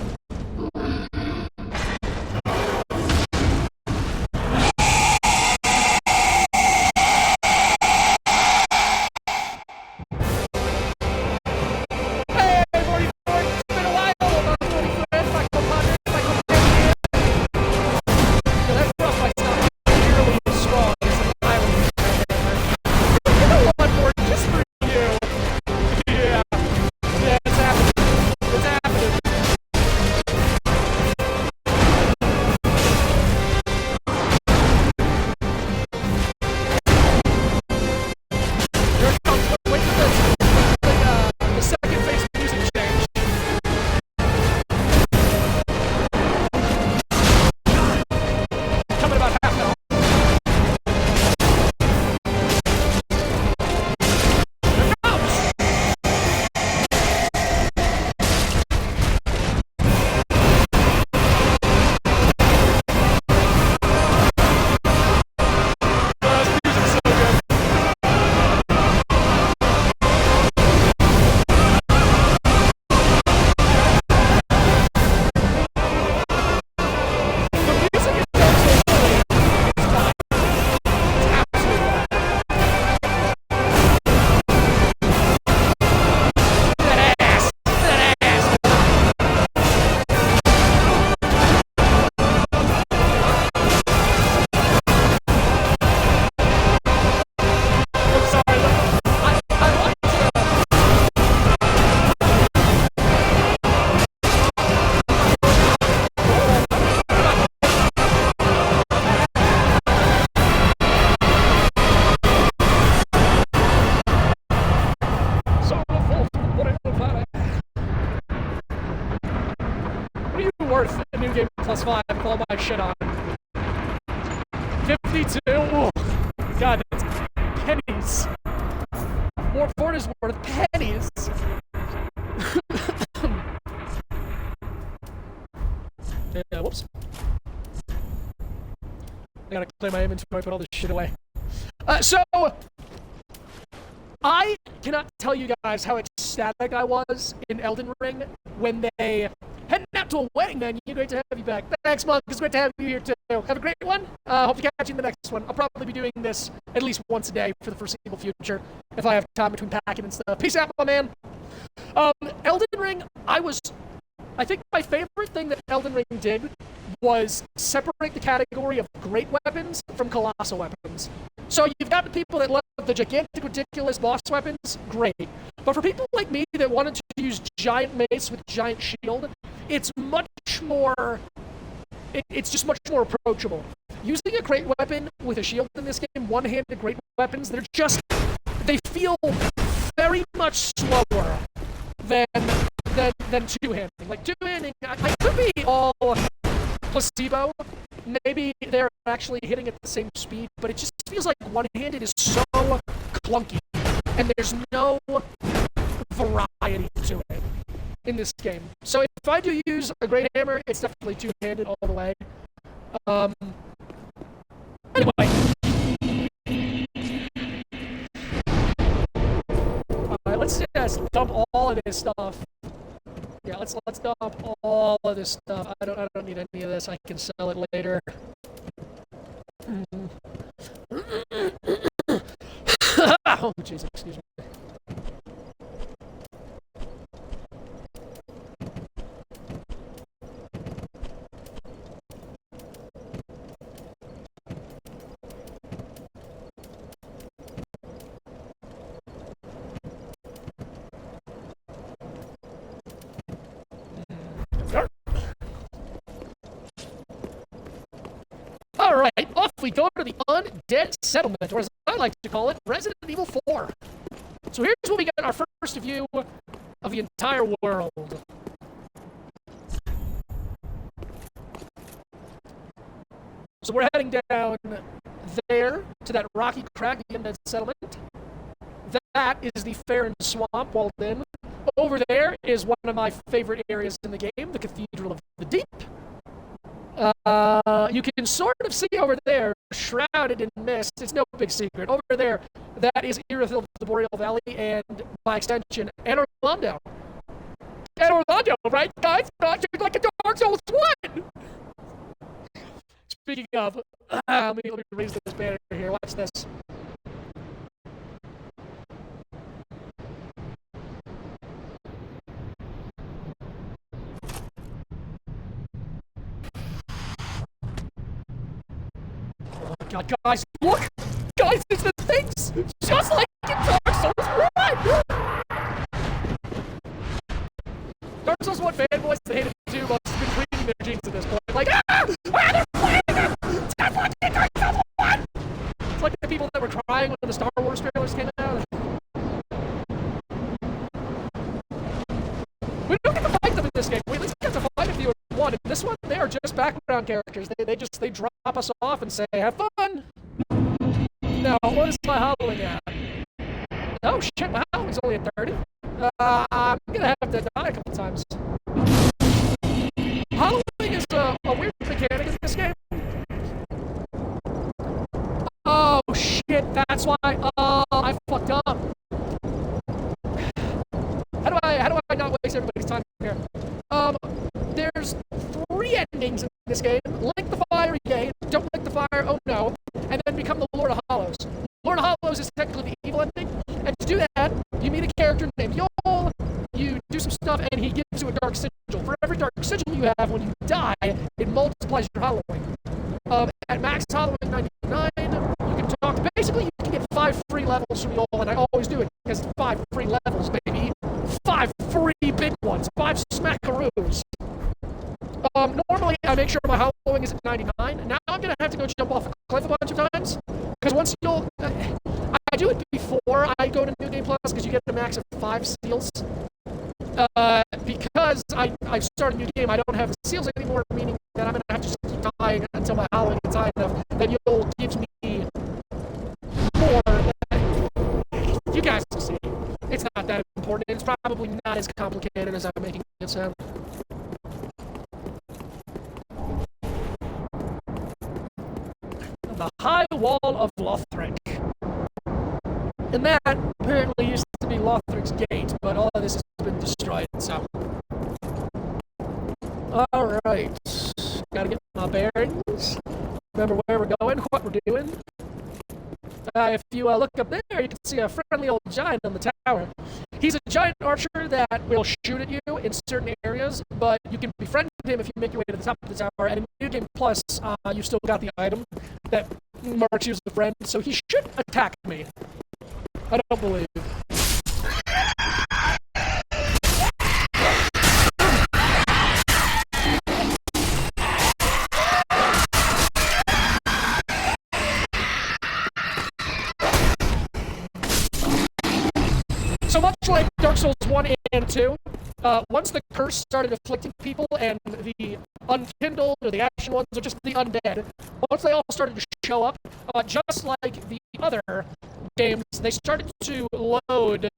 Worth a new game +5 with all my shit on. 52. Ooh. God, that's pennies. Fort is worth pennies. Yeah, whoops. I gotta clear my inventory, put all this shit away. So I cannot tell you guys how ecstatic I was in Elden Ring when they heading out to a wedding venue. Great to have you back. Thanks, Monk. It's great to have you here, too. Have a great one. Hope to catch you in the next one. I'll probably be doing this at least once a day for the foreseeable future if I have time between packing and stuff. Peace out, my man. Elden Ring, I think my favorite thing that Elden Ring did was separate the category of great weapons from colossal weapons. So you've got the people that love the gigantic, ridiculous boss weapons, great. But for people like me that wanted to use giant mace with giant shield, it's just much more approachable. Using a great weapon with a shield in this game, one-handed great weapons, they feel very much slower than two-handing. Like, two-handing, I could be all placebo. Maybe they're actually hitting at the same speed, but it just feels like one-handed is so clunky, and there's no variety to it in this game. So if I do use a great hammer, it's definitely two-handed all the way. Anyway. Alright, let's just dump all of this stuff. Yeah, let's dump all of this stuff. I don't need any of this. I can sell it later. Oh, jeez, excuse me. Alright, off we go to the Undead Settlement, or as I like to call it, Resident Evil 4. So here's where we get our first view of the entire world. So we're heading down there to that rocky crack, the Undead Settlement. That is the Fair and Swamp walled in. Over there is one of my favorite areas in the game, the Cathedral of the Deep. You can sort of see over there, shrouded in mist, it's no big secret. Over there, that is Irithyll of the Boreal Valley, and by extension, Anor Londo. Anor Londo, right, guys? Not like a Dark Souls 1! Speaking of, let me raise this banner here, watch this. God, guys, look! Guys, it's the things! Just like in Dark Souls 1! Dark Souls 1 fanboys that hated 2 must have been cleaning their jeans at this point. Like, they're playing it! It's fucking Dark Souls 1! It's like the people that were crying when the Star Wars trailers came out. We don't get to fight them in this game. We at least get to fight a few in 1. In this one, they are just background characters. They drop us off and say, have fun! Now, what is my howling at? Oh shit, my howling's only at 30. I'm gonna have to die a couple times. Howling is a weird mechanic in this game. Oh shit, that's why. I fucked up. How do I not waste everybody's time here? There's 3 endings in this game. Lick the fire, yay. Don't lick the fire, oh no. And then become the Lord of Hollows. Lord of Hollows is technically the evil ending. And to do that, you meet a character named Yol, you do some stuff, and he gives you a dark sigil. For every dark sigil you have when you die, it multiplies your hollowing. At max hollowing 99, you can talk. Basically, you can get 5 free levels from Yol, and I always do it because it's 5 free levels, baby. 5 free big ones. 5 smackaroos. Normally, I make sure my hollowing is at 99. Now I'm gonna have to go jump off a cliff a bunch of times. Because once you'll... I do it before I go to New Game Plus, because you get a max of 5 seals. Because I started a new game, I don't have the seals anymore, meaning that I'm gonna have to just keep dying until my hollowing is high enough. Then you'll give me more... You guys will see. It's not that important. It's probably not as complicated as I'm making it sound. The High Wall of Lothric. And that apparently used to be Lothric's gate, but all of this has been destroyed, so... Alright. Gotta get my bearings. Remember where we're going, what we're doing. If you look up there, you can see a friendly old giant on the tower. He's a giant archer that will shoot at you in certain areas, but you can befriend him if you make your way to the top of the tower, and in New Game Plus, you still got the item that marks you as a friend, so he should attack me. I don't believe. So much like Dark Souls 1 and 2, once the curse started afflicting people and the unkindled or the ashen ones or just the undead, once they all started to show up, just like the other games, they started to load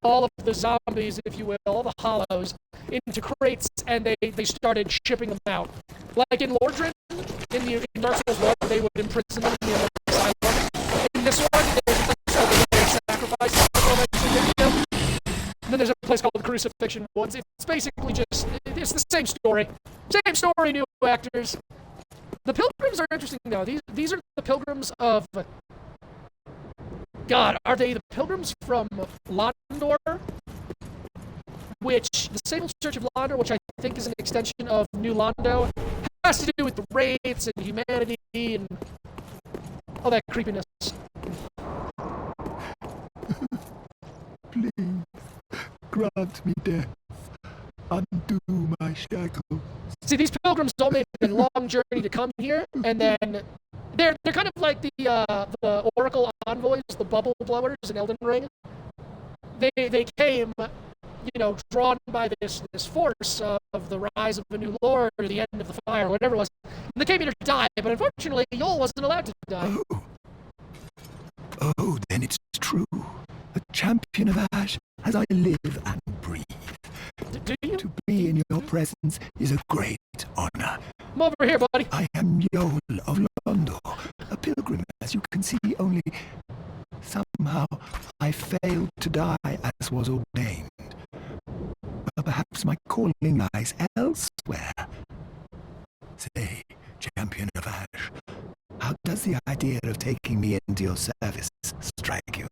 all of the zombies, if you will, all the hollows, into crates, and they started shipping them out. Like in Lordran, in Dark Souls 1, they would imprison them in the asylum. In this one, there's sacrifice. And then there's a place called the Crucifixion Woods. It's basically just, it's the same story. Same story, new actors. The pilgrims are interesting now. These are the pilgrims of... God, are they the pilgrims from Londor? Which, the Sable Church of Londor, which I think is an extension of New Londo, has to do with the rates and humanity and all that creepiness. Please, grant me death. Undo my shackles. See, these pilgrims all made a long journey to come here, and then they're kind of like the Oracle envoys, the bubble blowers in Elden Ring. They came, drawn by this force of the rise of a new lord or the end of the fire, whatever it was. And they came here to die, but unfortunately, Yol wasn't allowed to die. Oh, then it's true. A champion of Ash, as I live and breathe. Do you? To be in your presence is a great honor. Come over here, buddy. I am Yol of Londor, a pilgrim, as you can see, only somehow I failed to die as was ordained. But perhaps my calling lies elsewhere. Say, champion of Ash, how does the idea of taking me into your service strike you?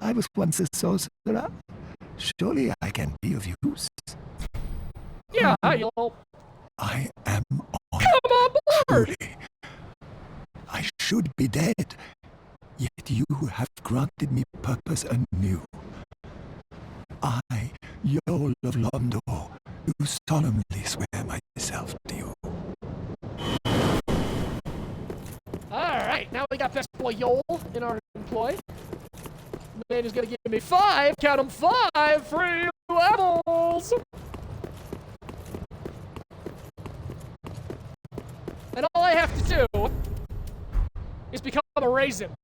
I was once a sorcerer. Surely I can be of use. Yeah, Yol. I am on. Come on board! Truly. I should be dead, yet you have granted me purpose anew. I, Yol of Londor, do solemnly swear myself to you. Alright, now we got best boy Yol in our employ. Man is gonna give me 5, count 'em, 5 free levels! And all I have to do is become a raisin.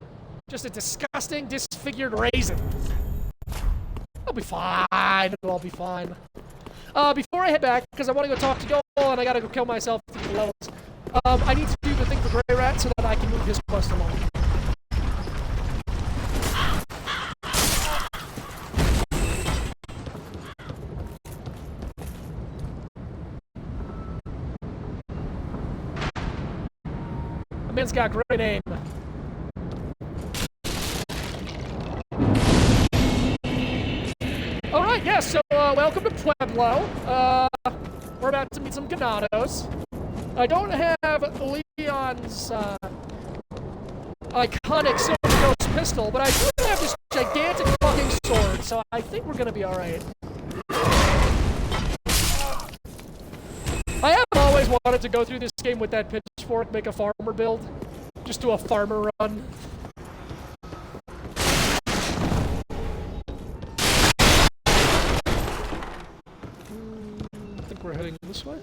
Just a disgusting, disfigured raisin. I'll be fine. It'll all be fine. Before I head back, because I want to go talk to Yol and I gotta go kill myself to the levels, I need to do the thing for Grey Rat so that I can move his quest along. The man's got great aim. Alright, yeah, so welcome to Pueblo. We're about to meet some ganados. I don't have Leon's iconic Silver Ghost pistol, but I do have this gigantic fucking sword, so I think we're gonna be alright. I have always wanted to go through this game with that pitchfork, make a farmer build. Just do a farmer run. I think we're heading this way.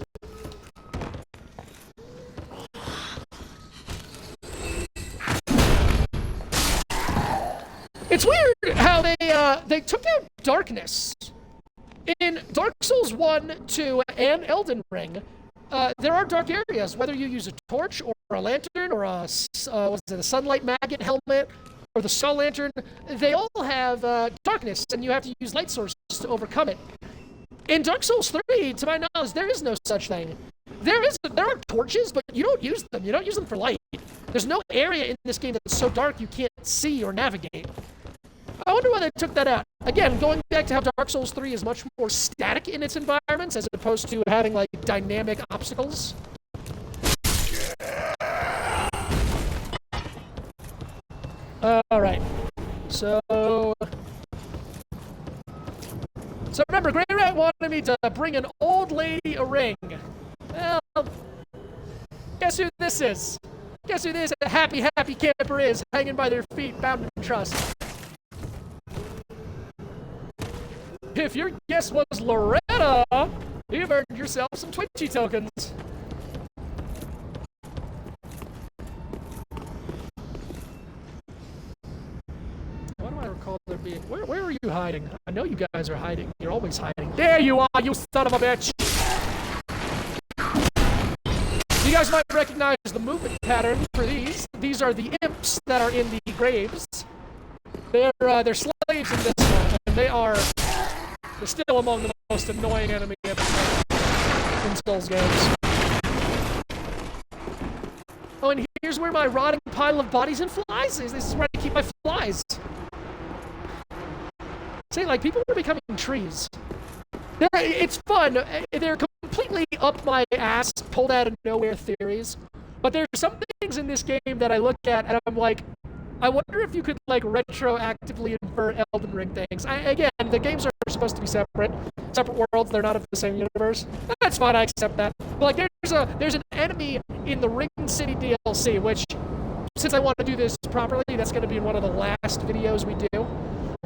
It's weird how they took out darkness. In Dark Souls 1, 2, and Elden Ring, there are dark areas, whether you use a torch or a lantern or a sunlight maggot helmet or the Skull Lantern, they all have darkness, and you have to use light sources to overcome it. In Dark Souls 3, to my knowledge, there is no such thing. There are torches, but you don't use them. You don't use them for light. There's no area in this game that's so dark you can't see or navigate. I wonder why they took that out. Again, going back to how Dark Souls 3 is much more static in its environments as opposed to having, like, dynamic obstacles. Alright. So remember, Grey Rat wanted me to bring an old lady a ring. Well, guess who this is? Guess who this happy camper is, hanging by their feet, bound in trust. If your guess was Loretta, you've earned yourself some Twitchy tokens. Why do I recall there being... Where are you hiding? I know you guys are hiding. You're always hiding. There you are, you son of a bitch! You guys might recognize the movement pattern for these. These are the imps that are in the graves. They're slaves in this one, and they're still among the most annoying enemy in Souls games. Oh, and here's where my rotting pile of bodies and flies is. This is where I keep my flies. See, like, people are becoming trees. It's fun. They're completely up my ass, pulled out of nowhere theories. But there's some things in this game that I look at and I'm like, I wonder if you could, like, retroactively infer Elden Ring things. Again, the games are supposed to be separate worlds. They're not of the same universe. That's fine, I accept that. But, like, there's an enemy in the Ring City DLC, which, since I want to do this properly, that's going to be in one of the last videos we do.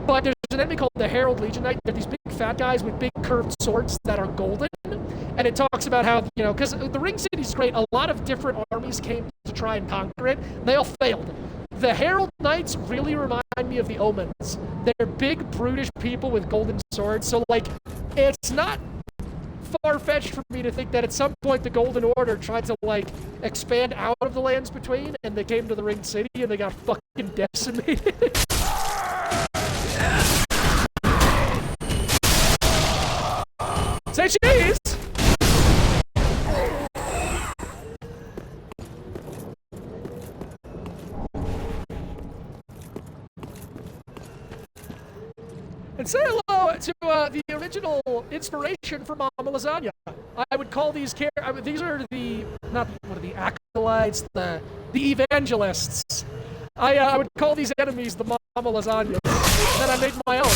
But there's an enemy called the Herald Legion Knight. They're these big fat guys with big curved swords that are golden. And it talks about how, you know, because the Ring City's great, a lot of different armies came to try and conquer it. They all failed. The Herald Knights really remind me of the Omens. They're big, brutish people with golden swords. So, like, it's not far-fetched for me to think that at some point the Golden Order tried to, like, expand out of the Lands Between, and they came to the Ring City, and they got fucking decimated. Say cheese! And say hello to the original inspiration for Mama Lasagna. I would call these these are the acolytes, the evangelists. I would call these enemies the Mama Lasagna. And then I made my own.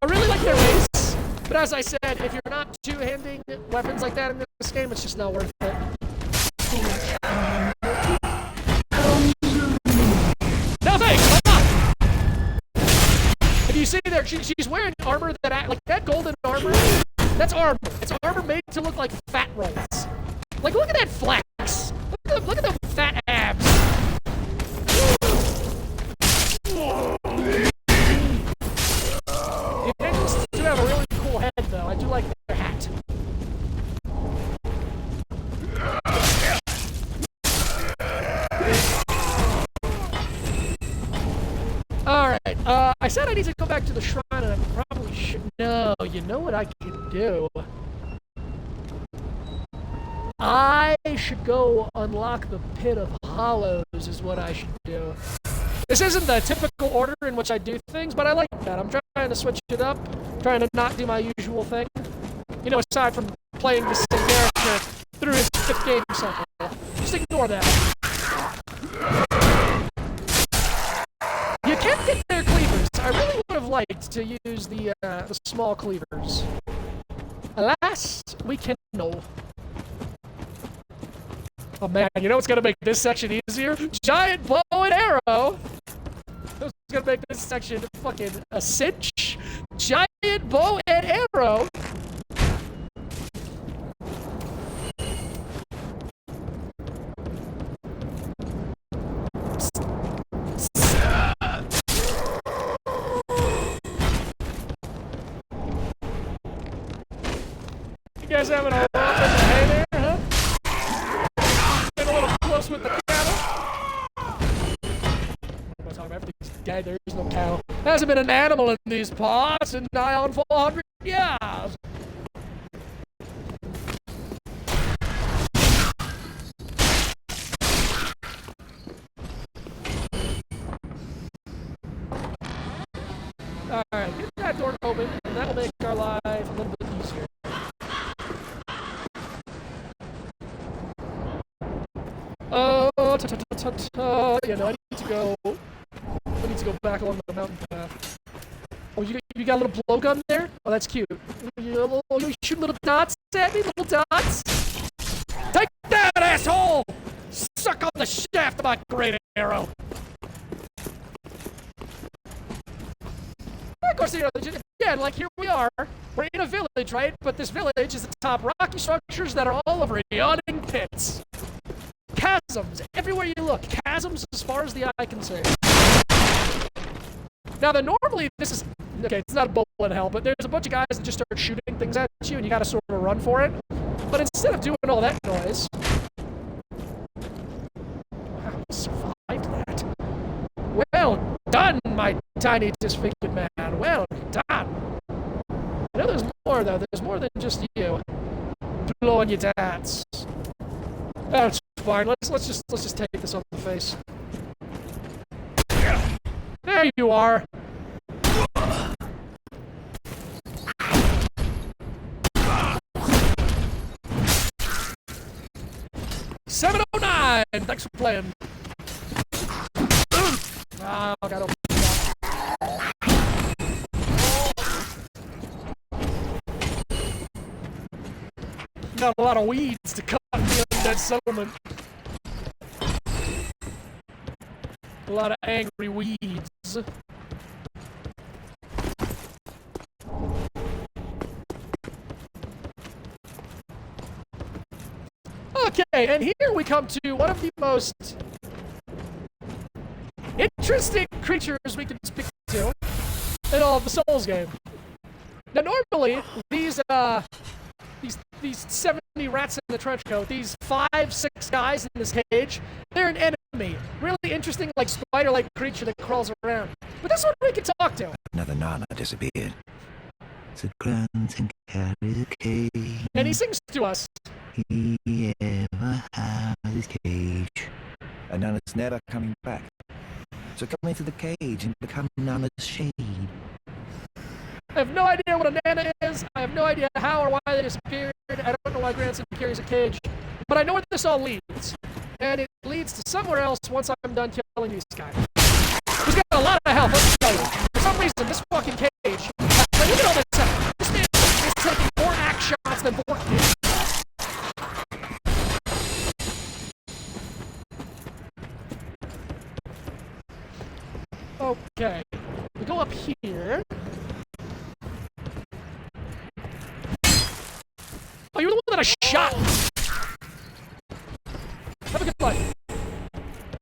I really like their race, but as I said, if you're not two-handing weapons like that in this game, it's just not worth it. No thanks, I'm not. If you see there, she's wearing armor like that golden armor, that's armor. It's armor made to look like fat rolls. Like, look at that flex. Look at the fat abs. The evangelists do have a really cool head, though. I do like their hat. Alright, I said I need to go back to the shrine, and I probably should. No, you know what I could do? I should go unlock the Pit of Hollows, is what I should do. This isn't the typical order in which I do things, but I like that. I'm trying to switch it up, trying to not do my usual thing. You know, aside from playing the same character through his 5th game cycle. Just ignore that. You can get their cleavers. I really would have liked to use the small cleavers. Alas, we can know. Oh man, you know what's gonna make this section easier? Giant bow and arrow! That's gonna make this section fucking a cinch. Giant bow and arrow! You guys having a romp in the hay there, huh? Been a little close with the dead. There is no cow. There hasn't been an animal in these parts in nigh on 400 years. Alright, get that door open, and that'll make our life a little bit easier. Oh, yeah, no, I need to go back along the mountain path. Oh, you got a little blowgun there? Oh, that's cute. You shoot little dots at me, little dots? Take that, asshole! Suck on the shaft of my great arrow! Of course, again, like here we are. We're in a village, right? But this village is atop rocky structures that are all over yawning pits. Chasms everywhere you look. Chasms as far as the eye can see. Now, normally this is okay. It's not a bullet hell, but there's a bunch of guys that just start shooting things at you, and you got to sort of run for it. But instead of doing all that noise, wow, you survived that. Well done, my tiny disfigured man. Well done. I know there's more though. There's more than just you blowing your tats. That's fine. Let's just take this on the face. There you are. $709. Thanks for playing. Ah, I got open. Got a lot of weeds to cut in that settlement. A lot of angry weeds. Okay, and here we come to one of the most interesting creatures we can speak to in all of the Souls game. Now, normally, these 70 rats in the trench coat, these 5-6 guys in this cage, they're an enemy. Really interesting, like, spider-like creature that crawls around. But this one we can talk to. Another Nana disappeared. So grant and carry the cage. And he sings to us. He ever has his cage. And Nana's never coming back. So come into the cage and become Nana's shade. I have no idea what a Nana is. I have no idea how or why they disappeared. I don't know why Granson carries a cage. But I know where this all leads. And it leads to somewhere else once I'm done killing these guys. He's got a lot of health, let me tell you. For some reason, this fucking cage... Like, look at all this stuff. This man is taking more axe shots than Bork did. Okay. We go up here. Oh, you're the one that I shot! Have a good life.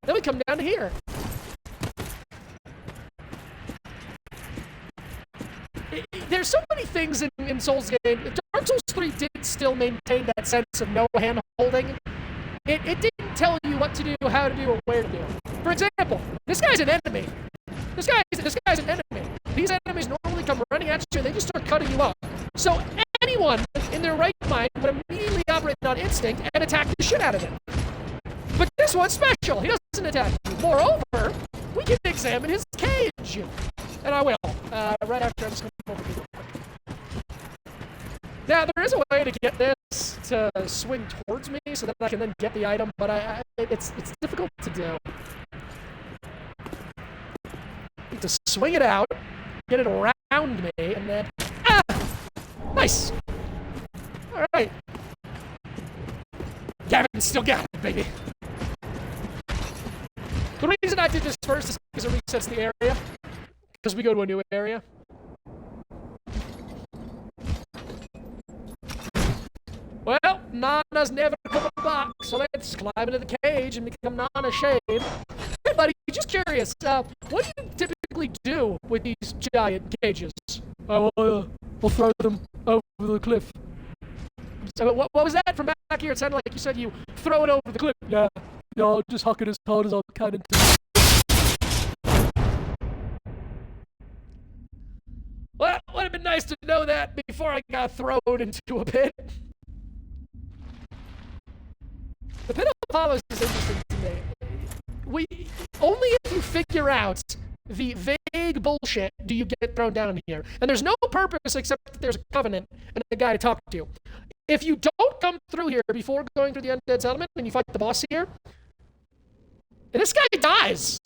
Then we come down to here. There's so many things in Souls game. Dark Souls 3 did still maintain that sense of no hand-holding. It didn't tell you what to do, how to do, or where to do. For example, this guy's an enemy. This guy's an enemy. These enemies normally come running at you and they just start cutting you up. So anyone in their right mind would immediately operate on instinct and attack the shit out of him. But this one's special. He doesn't attack you. Moreover, we can examine his cage. And I will. Right after I just come over here real quick. Now, there is a way to get this to swing towards me so that I can then get the item, but it's difficult to do. Need to swing it out, get it around me, and then... Ah! Nice! Alright. Gavin still got it, baby. The reason I did this first is because it resets the area. Because we go to a new area. Well, Nana's never come back, so let's climb into the cage and become Nana's shade. Hey, buddy, just curious, what do you typically do with these giant cages? We'll throw them over the cliff. So what was that from back here? It sounded like you said you throw it over the cliff. Yeah, I'll just huck it as hard as I can into would have been nice to know that before I got thrown into a pit. The Pit of Apollos is interesting to me. Only if you figure out the vague bullshit do you get thrown down here. And there's no purpose except that there's a covenant and a guy to talk to. If you don't come through here before going through the Undead Settlement and you fight the boss here, and this guy dies.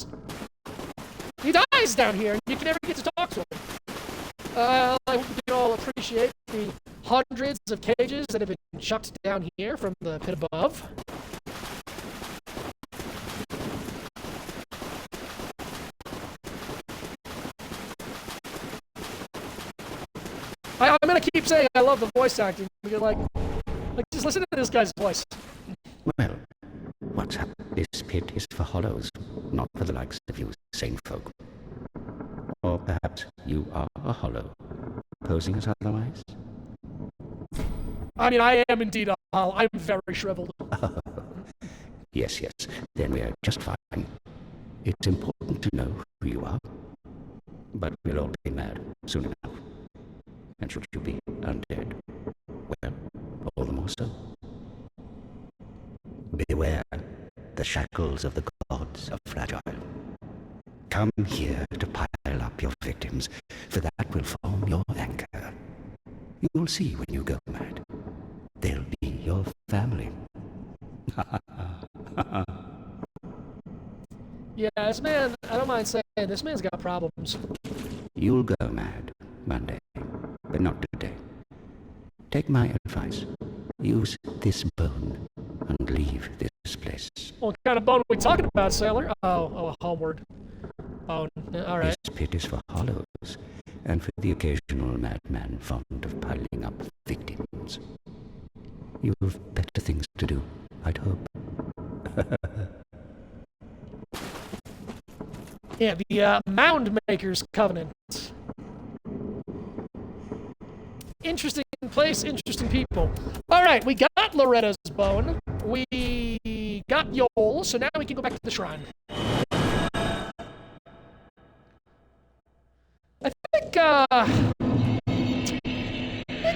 He dies down here, and you can never get to talk to him. I hope you can all appreciate the hundreds of cages that have been chucked down here from the pit above. I'm gonna keep saying I love the voice acting, because like just listen to this guy's voice. Well, what's up? This pit is for hollows, not for the likes of you sane folk. Or perhaps you are a hollow, posing as otherwise? I mean, I am indeed a hollow. I'm very shriveled. Yes, then we are just fine. It's important to know who you are, but we'll all be mad soon enough. And should you be undead, well, all the more so. Beware, the shackles of the gods are fragile. Come here to pile up your victims, for that will form your anchor. You'll see when you go mad. They'll be your family. Yeah, this man, I don't mind saying, this man's got problems. You'll go mad Monday, but not today. Take my advice. Use this bone and leave this place. What kind of bone are we talking about, sailor? Oh, a homeward bone. All right. This pit is for hollows, and for the occasional madman fond of piling up victims. You've better things to do, I'd hope. Yeah, the Mound Maker's Covenant. Interesting place, interesting people. All right, we got Loretta's bone. We got Yol, so now we can go back to the shrine. I think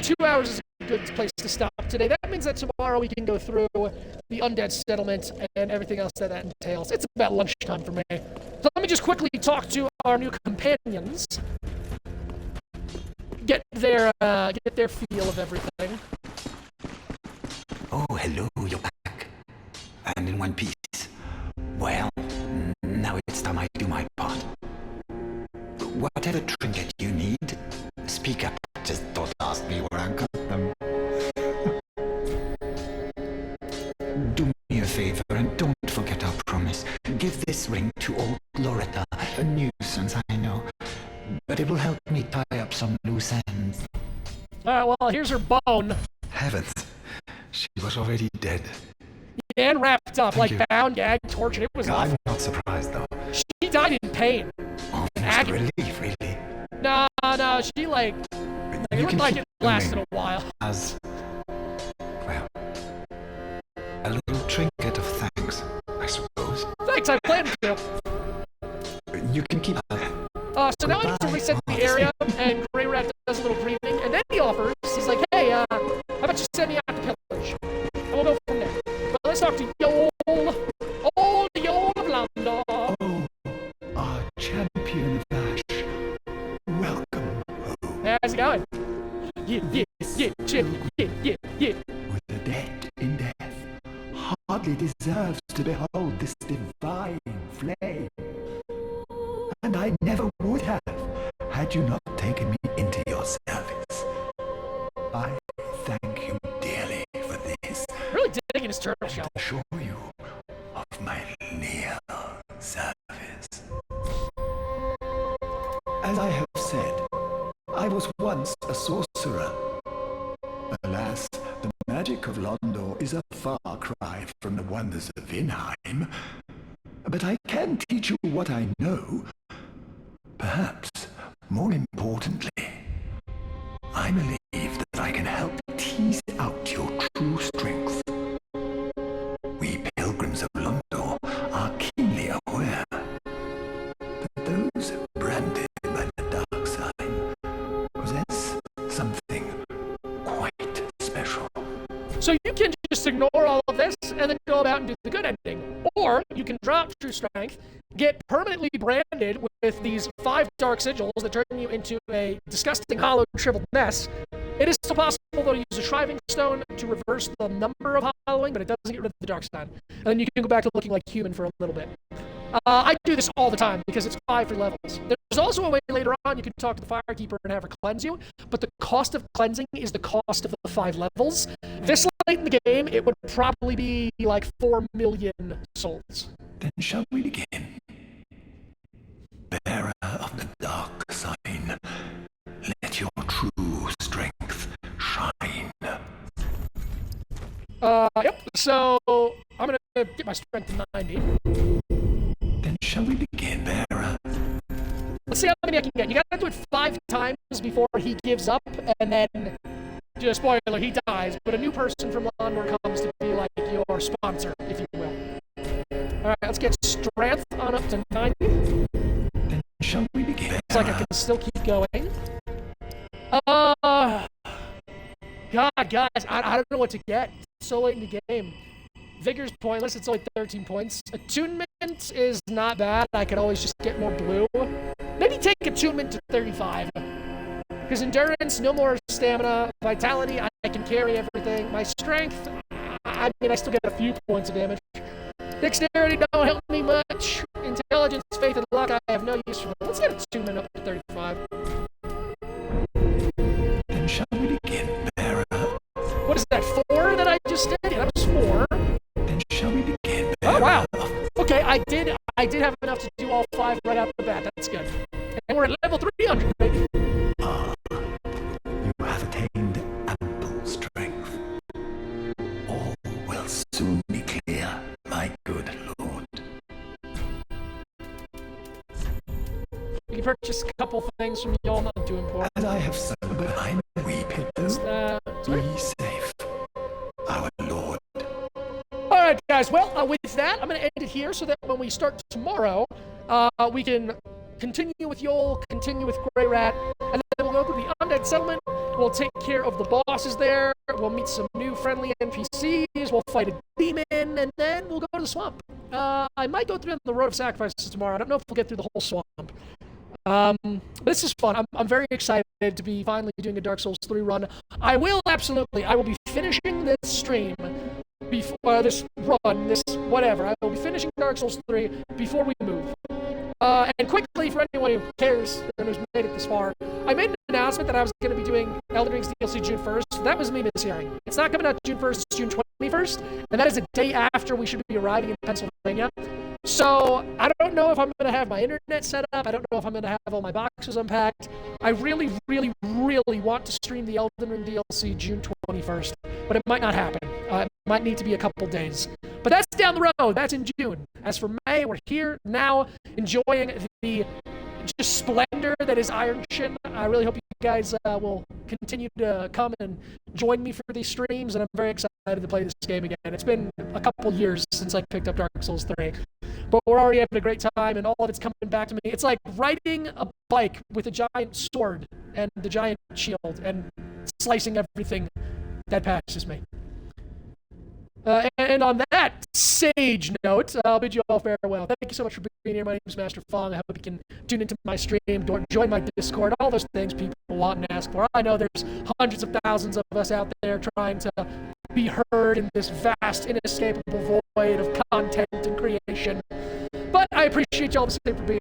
2 hours is a good place to stop today. That means that tomorrow we can go through the Undead Settlement and everything else that entails. It's about lunchtime for me. So let me just quickly talk to our new companions. Get their feel of everything. Oh, hello, you're back. And in one piece. Well, now it's time I do my part. Whatever trinket you need, speak up. Just don't ask me where I got them. Do me a favor and don't forget our promise. Give this ring to old Loretta. A nuisance, I know. But it will help me tie up some loose ends. Alright, well, here's her bone. Heavens, she was already dead. And wrapped up, bound, gagged, tortured. It was awful. I'm not surprised, though. She died in pain. Almost a relief, really. No, she it looked like it lasted a while. As, well, a little trinket of thanks, I suppose. Thanks, I planned to. You can keep that. So now I need to reset the area, and Grey Rat does a little breathing, and then he offers, he's like, hey, how about you send me out to pillage? And we'll go from there. But let's talk to Yol. Old Yol of London. Oh, our champion of Ash. Welcome home. How's it going? Yeah, champion, yeah. With the dead in death, hardly deserves to behold this divine flame. And I never would have, had you not taken me into your service. I thank you dearly for this. Really digging his turtle shell. Assure you of my loyal service. As I have said, I was once a sorcerer. Alas, the magic of Londor is a far cry from the wonders of Vinheim. But I can teach you what I know. Perhaps, more importantly, I believe that I can help tease out your true strength. We pilgrims of Londor are keenly aware that those branded by the dark side possess and do the good ending. Or you can drop True Strength, get permanently branded with these 5 dark sigils that turn you into a disgusting, hollow, shriveled mess. It is still possible, though, to use a Shriving Stone to reverse the number of hollowing, but it doesn't get rid of the dark side. And then you can go back to looking like human for a little bit. I do this all the time because it's 5 free levels. There's also a way later on you can talk to the Firekeeper and have her cleanse you, but the cost of cleansing is the cost of the 5 levels. This late in the game, it would probably be like 4 million souls. Then shall we begin? Bearer of the dark sign, let your true strength shine. Yep, so I'm gonna get my strength to 90. Then shall we begin, bearer? Let's see how many I can get. You gotta do it 5 times before he gives up, and then, just spoiler, he dies, but a new person from onward comes to be like your sponsor, if you will. Alright, let's get strength on up to 90. Then shall we begin? Looks like I can still keep going. God, guys, I don't know what to get. It's so late in the game. Vigor's pointless, it's only 13 points. Attunement is not bad, I could always just get more blue. Maybe take attunement to 35. Because endurance, no more stamina. Vitality, I can carry everything. My strength, I mean, I still get a few points of damage. Dexterity don't help me much. Intelligence, faith, and luck, I have no use for them. Let's get attunement up to 35. Then shall we begin, bearer? What is that, 4 that I just did? Yeah, that was 4. Then shall we begin, bearer? Oh, wow. Okay, I did have enough to do all 5 right out the bat. That's good. And we're at level 300, baby. You have attained ample strength. All will soon be clear, my good lord. You can purchase a couple things from y'all, not too important. As I have sown behind the wee pit, be safe, our lord. Alright, guys, well, with that, I'm going to end it here so that when we start tomorrow, we can continue with Yol, continue with Grey Rat, and then we'll go to the Undead Settlement, we'll take care of the bosses there, we'll meet some new friendly NPCs, we'll fight a demon, and then we'll go to the swamp. I might go through the Road of Sacrifices tomorrow. I don't know if we'll get through the whole swamp. This is fun. I'm very excited to be finally doing a Dark Souls 3 run. I will be finishing this stream before this run, this whatever. I will be finishing Dark Souls 3 before we move. And quickly, for anyone who cares and who's made it this far, I made an announcement that I was going to be doing Elden Ring's DLC June 1st. That was me mishearing. It's not coming out June 1st, it's June 21st, and that is a day after we should be arriving in Pennsylvania. So, I don't know if I'm going to have my internet set up. I don't know if I'm going to have all my boxes unpacked. I really, really, really want to stream the Elden Ring DLC June 21st, but it might not happen. It might need to be a couple days. But that's down the road. That's in June. As for May, we're here now enjoying the just splendor that is Iron Shin. I really hope you guys will continue to come and join me for these streams, and I'm very excited to play this game again. It's been a couple years since I picked up Dark Souls 3, but we're already having a great time, and all of it's coming back to me. It's like riding a bike with a giant sword and the giant shield and slicing everything that passes me. And on that sage note, I'll bid you all farewell. Thank you so much for being here. My name is Master Fong. I hope you can tune into my stream, join my Discord, all those things people want and ask for. I know there's hundreds of thousands of us out there trying to be heard in this vast, inescapable void of content and creation. But I appreciate y'all the same for being